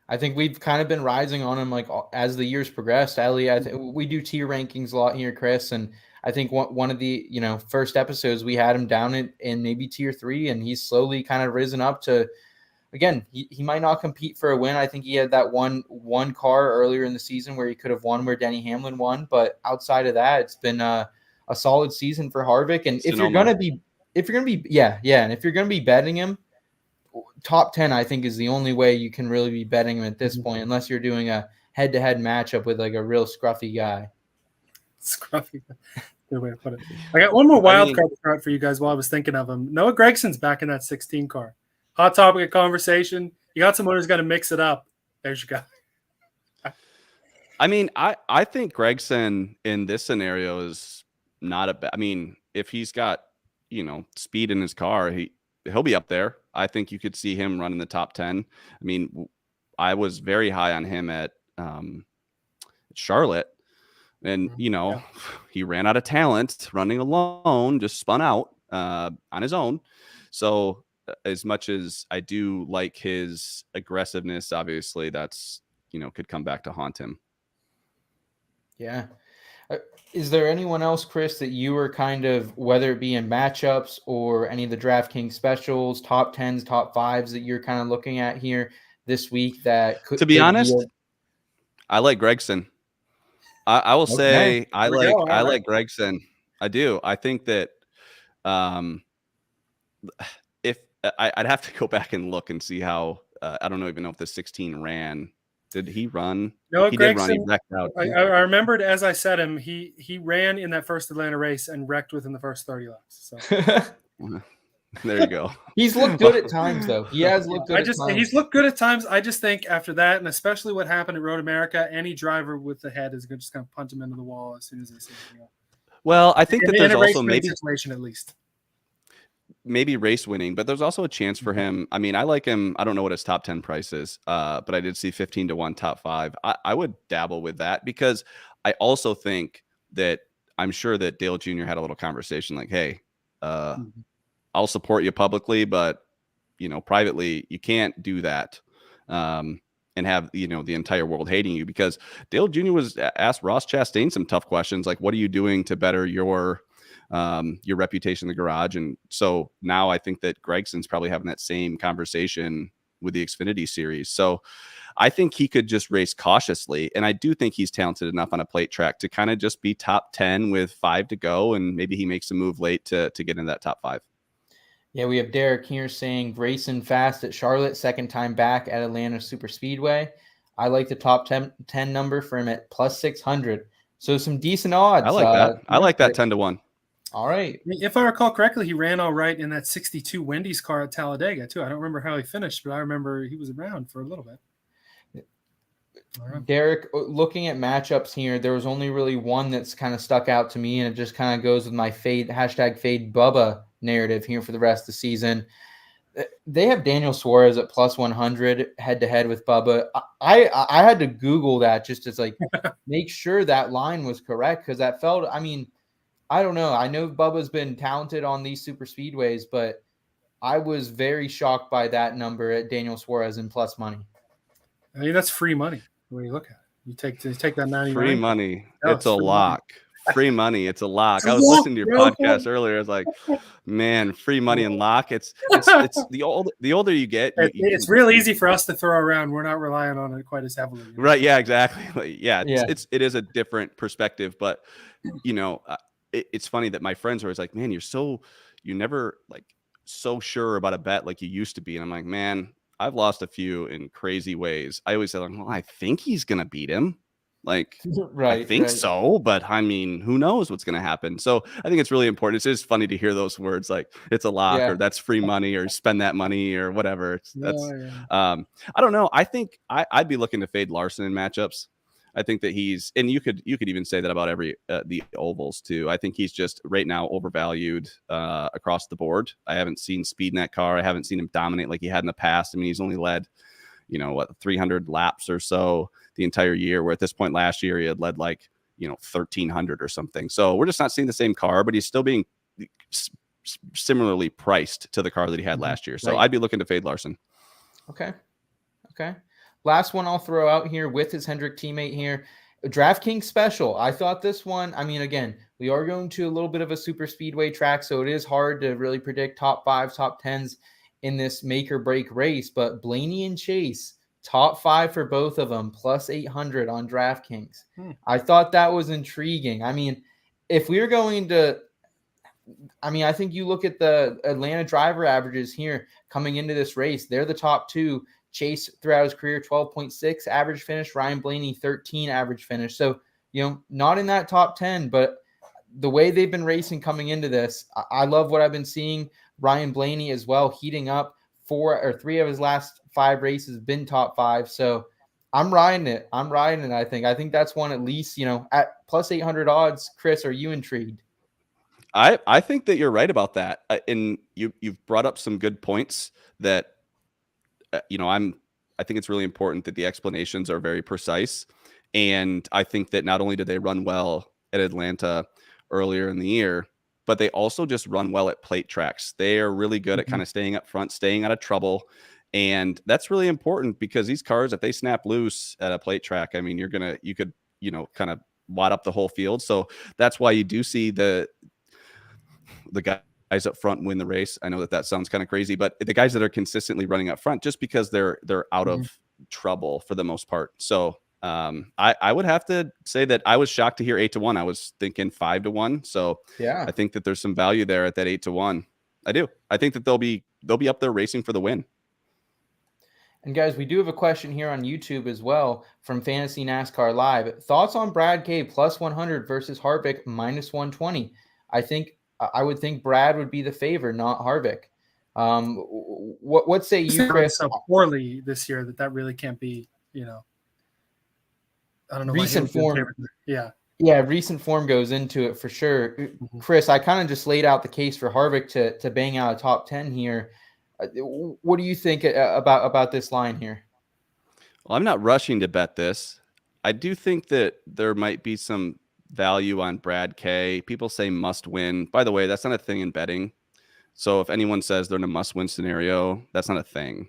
I think we've kind of been rising on him like as the years progressed. Elliot, we do tier rankings a lot here, Chris, and I think one of the first episodes we had him down in maybe tier 3, and he's slowly kind of risen up to. Again, he might not compete for a win. I think he had that one car earlier in the season where he could have won, where Denny Hamlin won. But outside of that, it's been a solid season for Harvick. And if you're gonna be betting him, top 10, I think, is the only way you can really be betting him at this point, unless you're doing a head-to-head matchup with like a real scruffy guy.
Scruffy. Good way to put it. I got one more wild card for you guys while I was thinking of him. Noah Gregson's back in that 16 car. Hot topic of conversation. You got someone who's got to mix it up. There's your guy.
I mean, I think Gregson in this scenario is not a bad. I mean, if he's got, speed in his car, he'll be up there. I think you could see him running the top 10. I mean, I was very high on him at Charlotte. And, he ran out of talent running alone, just spun out on his own. So as much as I do like his aggressiveness, obviously that's, could come back to haunt him.
Yeah. Is there anyone else, Chris, that you were kind of, whether it be in matchups or any of the DraftKings specials, top 10s, top 5s that you're kind of looking at here this week that could,
to be honest, I like Gregson. I will say I like Gregson. I do. I think that if I'd have to go back and look and see how I don't even know if the 16 ran. Did he run?
No,
he
Gregson,
did run. He wrecked out.
I remembered as I said him. He ran in that first Atlanta race and wrecked within the first 30 laps. So.
There you go.
He's looked good at times, though. He has looked good.
He's looked good at times. I just think after that, and especially what happened at Road America, any driver with the head is going to just kind of punch him into the wall as soon as they see him.
Well, I think that there's also maybe
situation at least.
Maybe race winning, but there's also a chance for him. I mean, I like him. I don't know what his top 10 price is, but I did see 15-1 top 5. I would dabble with that because I also think that I'm sure that Dale Jr. had a little conversation like, hey, I'll support you publicly, but privately you can't do that. and have, the entire world hating you, because Dale Jr. was asked Ross Chastain some tough questions, like, what are you doing to better your reputation in the garage? And so now I think that Gregson's probably having that same conversation with the Xfinity series. So I think he could just race cautiously. And I do think he's talented enough on a plate track to kind of just be top 10 with 5 to go. And maybe he makes a move late to get into that top 5.
Yeah, we have Derek here saying racing fast at Charlotte, second time back at Atlanta Super Speedway. I like the top 10 number for him at plus 600. So some decent odds.
I like that. I like that 10 to 1.
All right.
If I recall correctly, he ran all right in that 62 Wendy's car at Talladega, too. I don't remember how he finished, but I remember he was around for a little bit. Right.
Derek, looking at matchups here, there was only really one that's kind of stuck out to me, and it just kind of goes with my fade Bubba narrative here for the rest of the season. They have Daniel Suarez at plus 100 head-to-head with Bubba. I had to Google that just to like make sure that line was correct, because that felt – I mean, I don't know. I know Bubba's been talented on these super speedways, but I was very shocked by that number at Daniel Suarez in plus money.
I mean, that's free money when you look at it. You take that 99.
Free money. It's a
free
lock.
Money.
Free money. It's a lock. I was listening to your podcast earlier. I was like, man, free money and lock. It's the older you get.
It's real easy for us to throw around. We're not relying on it quite as heavily.
Right. Yeah, exactly. Yeah. It is a different perspective, but it's funny that my friends are always like, man, you're never like so sure about a bet like you used to be. And I'm like, man, I've lost a few in crazy ways. I always say, like, well, I think he's going to beat him. Like, I think so, but I mean, who knows what's going to happen? So I think it's really important. It's just funny to hear those words, like it's a lock or that's free money or spend that money or whatever. I don't know. I think I'd be looking to fade Larson in matchups. I think that and you could even say that about every the ovals too. I think he's just right now overvalued across the board. I haven't seen speed in that car. I haven't seen him dominate like he had in the past. I mean, he's only led, 300 laps or so the entire year, where at this point last year he had led like 1,300 or something. So we're just not seeing the same car, but he's still being similarly priced to the car that he had last year. So I'd be looking to fade Larson.
Okay. Last one I'll throw out here with his Hendrick teammate here. DraftKings special. I thought this one, I mean, again, we are going to a little bit of a super speedway track, so it is hard to really predict top 5s, top 10s in this make or break race. But Blaney and Chase, top 5 for both of them, plus 800 on DraftKings. I thought that was intriguing. I mean, if we were going to, I think you look at the Atlanta driver averages here coming into this race, they're the top 2. Chase throughout his career, 12.6 average finish. Ryan Blaney, 13 average finish. So, not in that top 10, but the way they've been racing coming into this, I love what I've been seeing. Ryan Blaney as well, heating up. 4 or 3 of his last 5 races been top 5. So I'm riding it. I think that's one at least, at plus 800 odds. Chris, are you intrigued?
I think that you're right about that. And you've brought up some good points that, I think it's really important that the explanations are very precise. And I think that not only did they run well at Atlanta earlier in the year, but they also just run well at plate tracks. They are really good at kind of staying up front, staying out of trouble. And that's really important, because these cars, if they snap loose at a plate track, I mean, you could kind of wad up the whole field. So that's why you do see the guys up front win the race. I know that sounds kind of crazy, but the guys that are consistently running up front, just because they're out of trouble for the most part. So I would have to say that I was shocked to hear 8 to 1. I was thinking 5 to 1. So I think that there's some value there at that 8 to 1. I do. I think that they'll be up there racing for the win.
And guys, we do have a question here on YouTube as well from Fantasy NASCAR Live. Thoughts on Brad K plus 100 versus Harvick minus 120? I would think Brad would be the favor, not Harvick. What say you, Chris?
So poorly this year that really can't be, I don't know.
Recent form.
Yeah,
recent form goes into it for sure. Chris, I kind of just laid out the case for Harvick to bang out a top 10 here. What do you think about this line here?
Well, I'm not rushing to bet this. I do think that there might be some value on Brad K. People say must win. By the way, that's not a thing in betting. So if anyone says they're in a must win scenario, that's not a thing.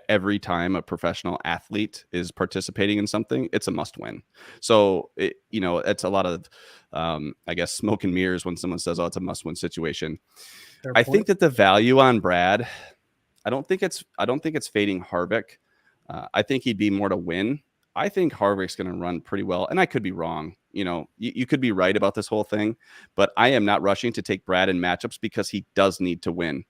every time a professional athlete is participating in something, it's a must win. So, it's a lot of, I guess, smoke and mirrors when someone says, oh, it's a must win situation. I think that the value on Brad, I don't think it's fading Harvick. I think he'd be more to win. I think Harvick's going to run pretty well, and I could be wrong. You could be right about this whole thing, but I am not rushing to take Brad in matchups because he does need to win.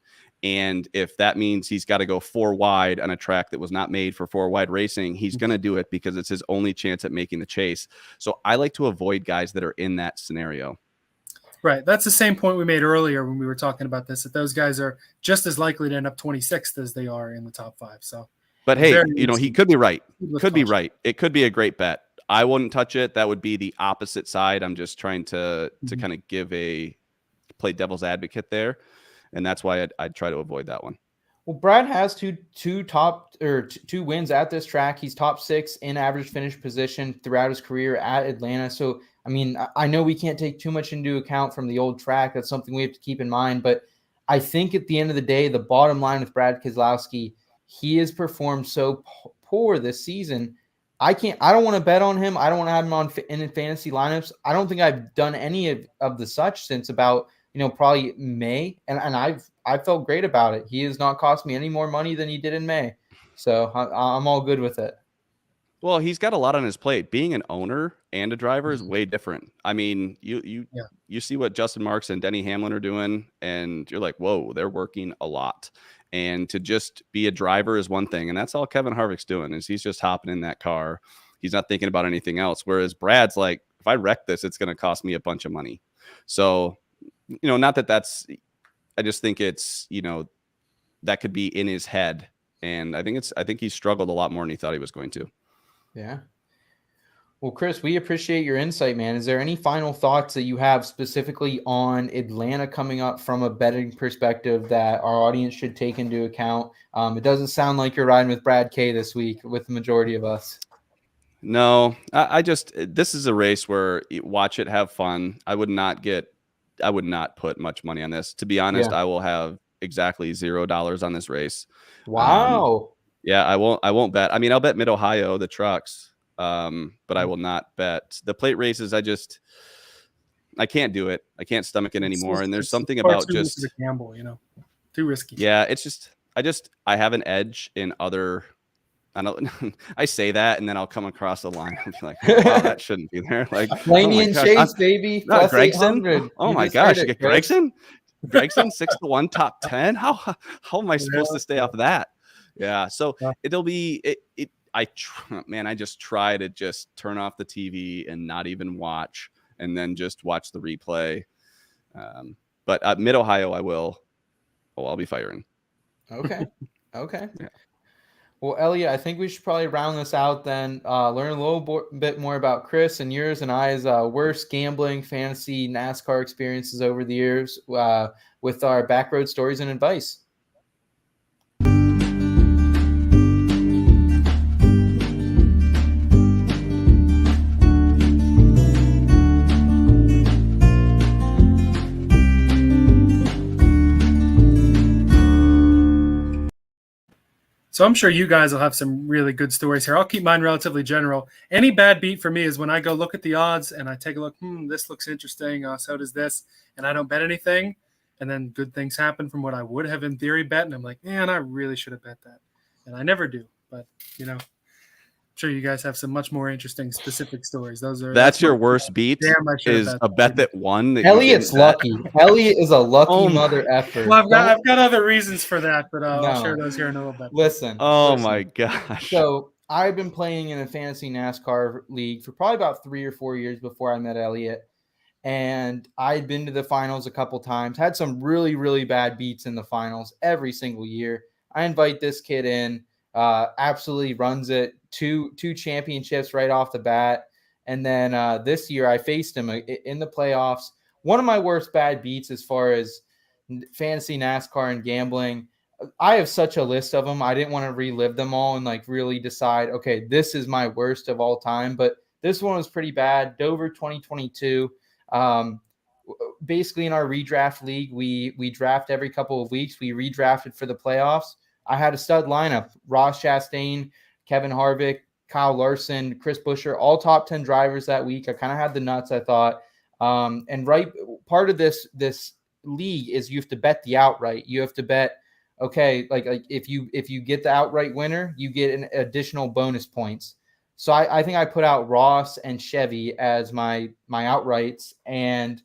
And if that means he's got to go 4 wide on a track that was not made for 4 wide racing, he's going to do it because it's his only chance at making the chase. So I like to avoid guys that are in that scenario.
Right. That's the same point we made earlier when we were talking about this, that those guys are just as likely to end up 26th as they are in the top 5. So,
but hey, he could be right. Could be right. It could be a great bet. I wouldn't touch it. That would be the opposite side. I'm just trying to kind of play devil's advocate there. And that's why I'd try to avoid that one.
Well, Brad has two wins at this track. He's top 6 in average finish position throughout his career at Atlanta. So, I mean, I know we can't take too much into account from the old track. That's something we have to keep in mind. But I think at the end of the day, the bottom line with Brad Keselowski, he has performed so poor this season. I don't want to bet on him. I don't want to have him in fantasy lineups. I don't think I've done any of the such since about probably May, and I felt great about it. He has not cost me any more money than he did in May, so I'm all good with it.
Well, he's got a lot on his plate. Being an owner and a driver is way different. I mean, you see what Justin Marks and Denny Hamlin are doing, and you're like, whoa, they're working a lot. And to just be a driver is one thing, and that's all Kevin Harvick's doing is he's just hopping in that car. He's not thinking about anything else. Whereas Brad's like, if I wreck this, it's going to cost me a bunch of money. So, not that's, I just think it's, that could be in his head. And I think he's struggled a lot more than he thought he was going to.
Yeah. Well, Chris, we appreciate your insight, man. Is there any final thoughts that you have specifically on Atlanta coming up from a betting perspective that our audience should take into account? It doesn't sound like you're riding with Brad K this week with the majority of us.
No, this is a race where you watch it, have fun. I would not put much money on this. To be honest, I will have exactly $0 on this race.
Wow.
Yeah, I won't bet. I mean, I'll bet Mid-Ohio, the trucks, but I will not bet the plate races. I can't do it. I can't stomach it anymore. And there's something about just
gamble, too risky.
Yeah, it's just I have an edge in other. I say that, and then I'll come across the line and be like, oh, wow, that shouldn't be there. Like
Laney and Chase, baby.
Not Gregson. Oh my gosh, you get Gregson? Gregson 6-1 top 10. How am I supposed to stay off that? Yeah. So it'll be I just try to just turn off the TV and not even watch, and then just watch the replay. But at Mid-Ohio, I'll be firing.
Okay.
Yeah.
Well, Elliot, I think we should probably round this out then, learn a little bit more about Chris and yours and I's worst gambling fantasy NASCAR experiences over the years with our Backroad stories and advice.
So I'm sure you guys will have some really good stories here. I'll keep mine relatively general. Any bad beat for me is when I go look at the odds and I take a look, this looks interesting. So does this. And I don't bet anything. And then good things happen from what I would have in theory bet. And I'm like, man, I really should have bet that. And I never do. But, I'm sure you guys have some much more interesting specific stories.
That's your worst beat.
Damn,
is a bet that won.
Elliot's lucky. Elliot is a lucky mother effer.
Well, I've got other reasons for that, but I'll share those here in a little bit.
Listen.
My gosh.
So I've been playing in a fantasy NASCAR league for probably about 3 or 4 years before I met Elliot. And I'd been to the finals a couple times, had some really, really bad beats in the finals every single year. I invite this kid in, absolutely runs it, two championships right off the bat. And then this year I faced him in the playoffs. One of my worst bad beats as far as fantasy NASCAR and gambling. I have such a list of them. I didn't want to relive them all and really decide, okay, this is my worst of all time. But this one was pretty bad. Dover 2022. Basically in our redraft league, we draft every couple of weeks. We redrafted for the playoffs. I had a stud lineup: Ross Chastain, Kevin Harvick, Kyle Larson, Chris Buescher, all top 10 drivers that week. I kind of had the nuts, I thought. And part of this league is you have to bet the outright. You have to bet, okay, like if you get the outright winner, you get an additional bonus points. So I think I put out Ross and Chevy as my outrights, and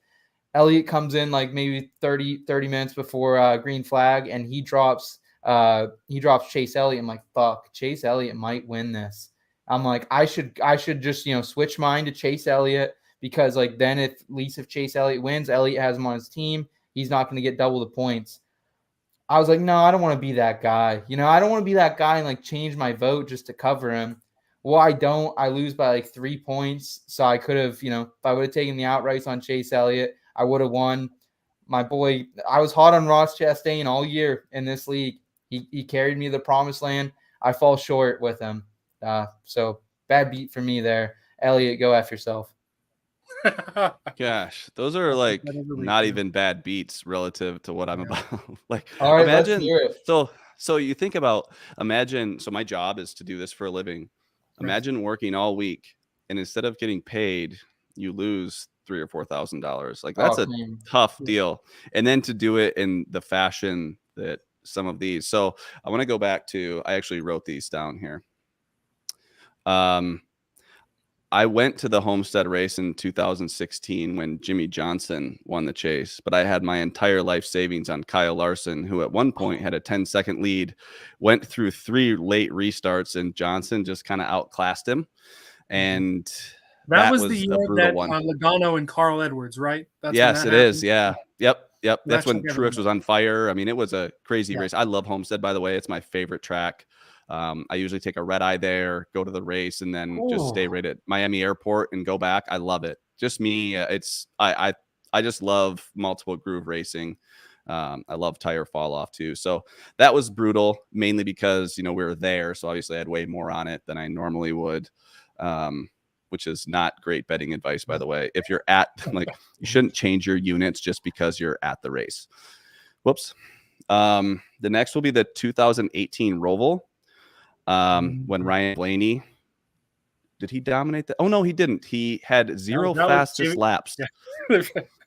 Elliot comes in like maybe 30 minutes before green flag, and he drops Chase Elliott. I'm like, fuck, Chase Elliott might win this. I'm like, I should just, switch mine to Chase Elliott, because like then at least if Chase Elliott wins, Elliott has him on his team. He's not going to get double the points. I was like, no, I don't want to be that guy. I don't want to be that guy and like change my vote just to cover him. Well, I don't. I lose by like 3 points. So I could have, if I would have taken the outrights on Chase Elliott, I would have won. My boy, I was hot on Ross Chastain all year in this league. He carried me to the promised land. I fall short with him. So bad beat for me there. Elliot, go F yourself.
Gosh, those are like not even bad beats relative to what I'm about. Like,
all right,
imagine.
Let's hear it.
So you think about, imagine. So my job is to do this for a living. Imagine working all week, and instead of getting paid, you lose $3,000 or $4,000. Like, that's a tough deal. And then to do it in the fashion that some of these. So I want to go back to, I actually wrote these down here. I went to the Homestead race in 2016 when Jimmy Johnson won the chase, but I had my entire life savings on Kyle Larson, who at one point had a 10-second lead, went through 3 late restarts, and Johnson just kind of outclassed him. And
that was the year that Logano and Carl Edwards, right?
Yes, it is. Yeah. Yep. That's when Truex was on fire. I mean, it was a crazy race. I love Homestead, by the way. It's my favorite track. I usually take a red eye there, go to the race, and then just stay right at Miami Airport and go back. I love it. Just me. I just love multiple groove racing. I love tire fall off too. So that was brutal, mainly because, we were there. So obviously I had way more on it than I normally would, which is not great betting advice, by the way. If you're at, like, you shouldn't change your units just because you're at the race. Whoops. The next will be the 2018 Roval. When Ryan Blaney, did he dominate that? Oh, no, he didn't. He had 0 fastest laps. Yeah.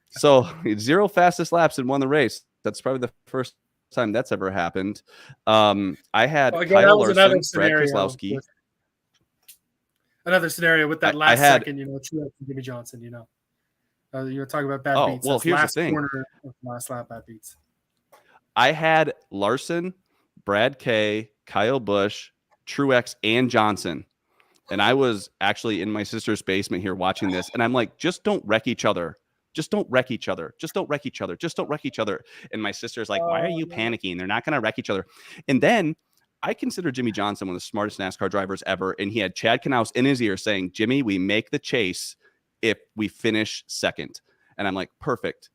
So 0 fastest laps and won the race. That's probably the first time that's ever happened. I had Kyle Larson, Brad Keselowski.
Another scenario with that last second, Truex and Jimmy Johnson, you were talking about bad beats.
Well, here's the thing.
Corner of last lap bad beats.
I had Larson, Brad K, Kyle Busch, Truex, and Johnson. And I was actually in my sister's basement here watching this. And I'm like, just don't wreck each other. Just don't wreck each other. Just don't wreck each other. Just don't wreck each other. And my sister's like, why are you panicking? They're not going to wreck each other. And then I consider Jimmy Johnson one of the smartest NASCAR drivers ever. And he had Chad Knaus in his ear saying, Jimmy, we make the chase if we finish second. And I'm like, perfect.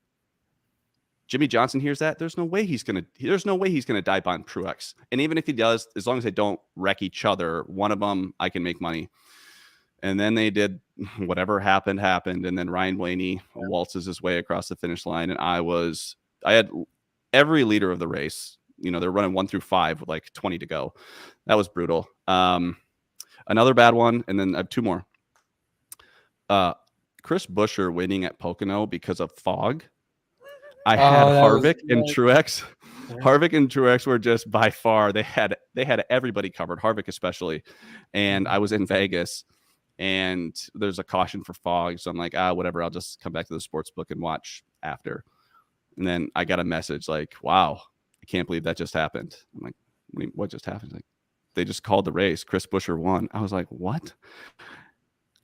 Jimmy Johnson hears that. There's no way he's gonna dive on Truex. And even if he does, as long as they don't wreck each other, one of them, I can make money. And then they did whatever happened. And then Ryan Blaney waltzes his way across the finish line. And I had every leader of the race. They're running 1 through 5 with like 20 to go. That was brutal. Another bad one. And then I have 2 more. Chris Buescher winning at Pocono because of fog. I had Harvick and Truex. Yeah. Harvick and Truex were just by far, they had everybody covered, Harvick especially. And I was in Vegas and there's a caution for fog. So I'm like, whatever, I'll just come back to the sports book and watch after. And then I got a message like, wow, I can't believe that just happened. I'm like, what just happened? Like, they just called the race. Chris Buescher won. I was like, what?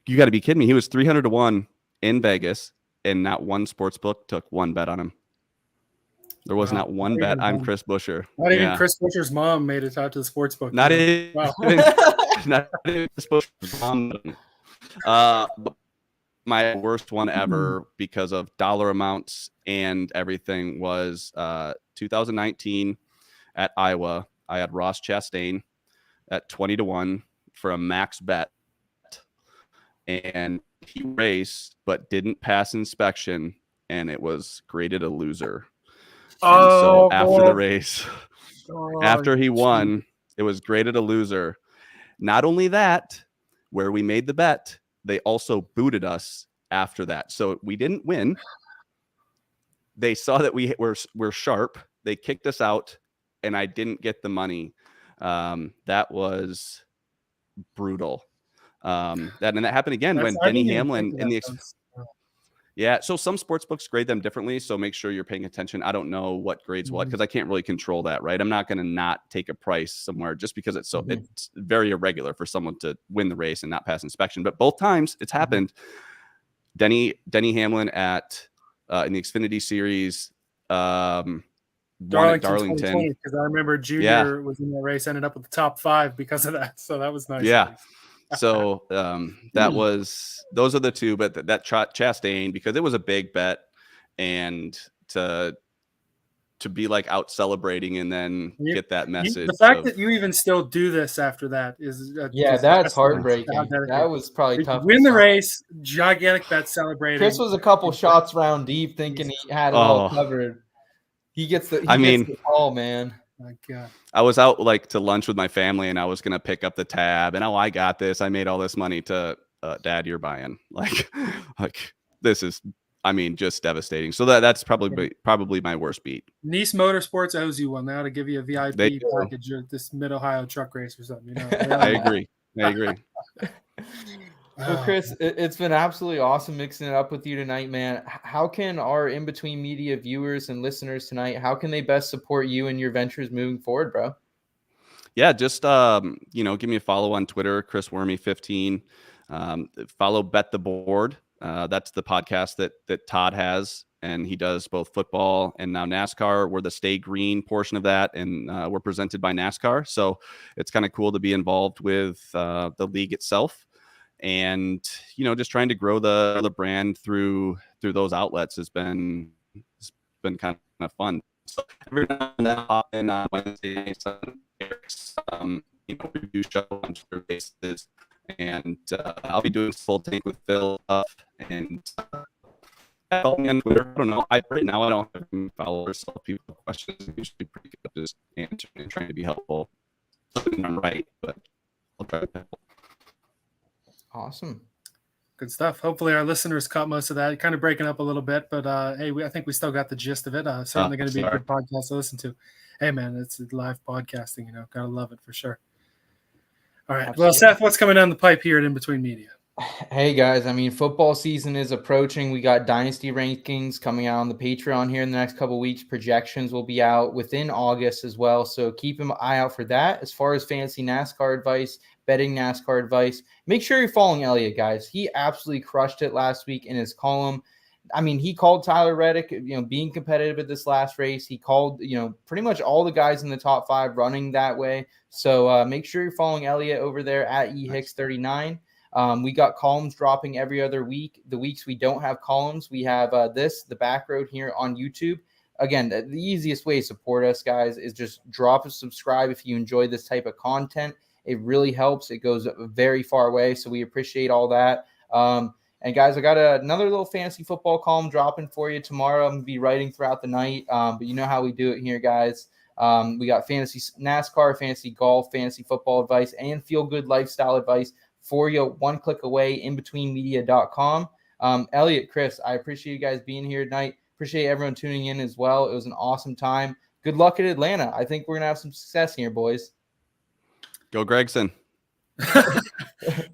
You got to be kidding me. He was 300 to 1 in Vegas and not one sports book took 1 bet on him. There was not one bet on Chris Buescher.
Not even Chris Buescher's mom made it out to the sports book.
Not even Chris Buescher's mom. My worst one ever because of dollar amounts and everything was 2019 at Iowa. I had Ross Chastain at 20 to 1 for a max bet. And he raced but didn't pass inspection, and it was graded a loser. So after the race, after he won, it was graded a loser. Not only that, where we made the bet, they also booted us after that. So we didn't win. They saw that we were sharp. They kicked us out, and I didn't get the money. That was brutal. And that happened again when Denny Hamlin in the yeah. So some sports books grade them differently. So make sure you're paying attention. I don't know what grades what because I can't really control that, right? I'm not going to not take a price somewhere just because it's very irregular for someone to win the race and not pass inspection. But both times it's happened. Denny Hamlin at in the Xfinity Series, won at Darlington.
Because I remember Junior was in that race, ended up with the top 5 because of that. So that was nice.
Yeah. So those are the two, but that Chastain, because it was a big bet, and to be like out celebrating and then get that message.
The fact that you even still do this after that is
that's heartbreaking. That was probably tough.
Win the race, gigantic bet celebrating.
Chris was a couple shots round deep, thinking he had it all covered. He gets the call, man.
My God.
I was out like to lunch with my family, and I was gonna pick up the tab, and I got this. I made all this money to Dad. You're buying like this is, just devastating. So that's probably my worst beat.
Nice Motorsports owes you one now to give you a VIP package at this Mid Ohio truck race or something.
I agree.
Well, Chris, it's been absolutely awesome mixing it up with you tonight, man. How can our In Between Media viewers and listeners tonight, how can they best support you and your ventures moving forward, bro?
Yeah, just give me a follow on Twitter, Chris Werme 15. Follow Bet the Board. That's the podcast that Todd has, and he does both football and now NASCAR. We're the Stay Green portion of that, and we're presented by NASCAR. So it's kind of cool to be involved with the league itself. And just trying to grow the brand through those outlets has been kind of fun. So every now and then I'll hop in on Wednesday, Eric's review show on Twitter basis, and I'll be doing full tank with Phil and follow me on Twitter. I don't know. Right now I don't have any followers, so people have questions. I'm usually pretty good at just answering and trying to be helpful. I'm right, but I'll try to be helpful.
Awesome.
Good stuff. Hopefully our listeners caught most of that. Kind of breaking up a little bit, but hey, I think we still got the gist of it. Certainly going to be a good podcast to listen to. Hey man, it's live podcasting, gotta love it for sure. All right. Absolutely. Well, Seth, what's coming down the pipe here at In Between Media?
Hey guys, football season is approaching. We got dynasty rankings coming out on the Patreon here in the next couple of weeks. Projections will be out within August as well, so keep an eye out for that. As far as fantasy NASCAR advice, betting NASCAR advice, make sure you're following Elliot, guys. He absolutely crushed it last week in his column. He called Tyler Reddick, being competitive at this last race. He called, pretty much all the guys in the top 5 running that way. So make sure you're following Elliot over there at eHicks39. We got columns dropping every other week. The weeks we don't have columns, we have the Backroad here on YouTube. Again, the easiest way to support us, guys, is just drop a subscribe if you enjoy this type of content. It really helps. It goes a very far way, so we appreciate all that. And guys, I got another little fantasy football column dropping for you tomorrow. I'm going to be writing throughout the night, but you know how we do it here, guys. We got fantasy NASCAR, fantasy golf, fantasy football advice, and feel-good lifestyle advice for you, one click away, inbetweenmedia.com. Elliot, Chris, I appreciate you guys being here tonight. Appreciate everyone tuning in as well. It was an awesome time. Good luck at Atlanta. I think we're going to have some success here, boys.
Go Gregson.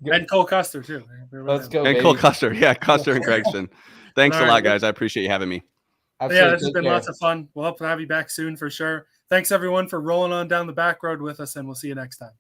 And Cole Custer, too.
Let's go,
and
baby.
Cole Custer. Yeah, Custer and Gregson. Thanks a lot, guys. I appreciate you having me.
Absolutely. Yeah, this has been lots of fun. We'll hope to have you back soon for sure. Thanks, everyone, for rolling on down the back road with us, and we'll see you next time.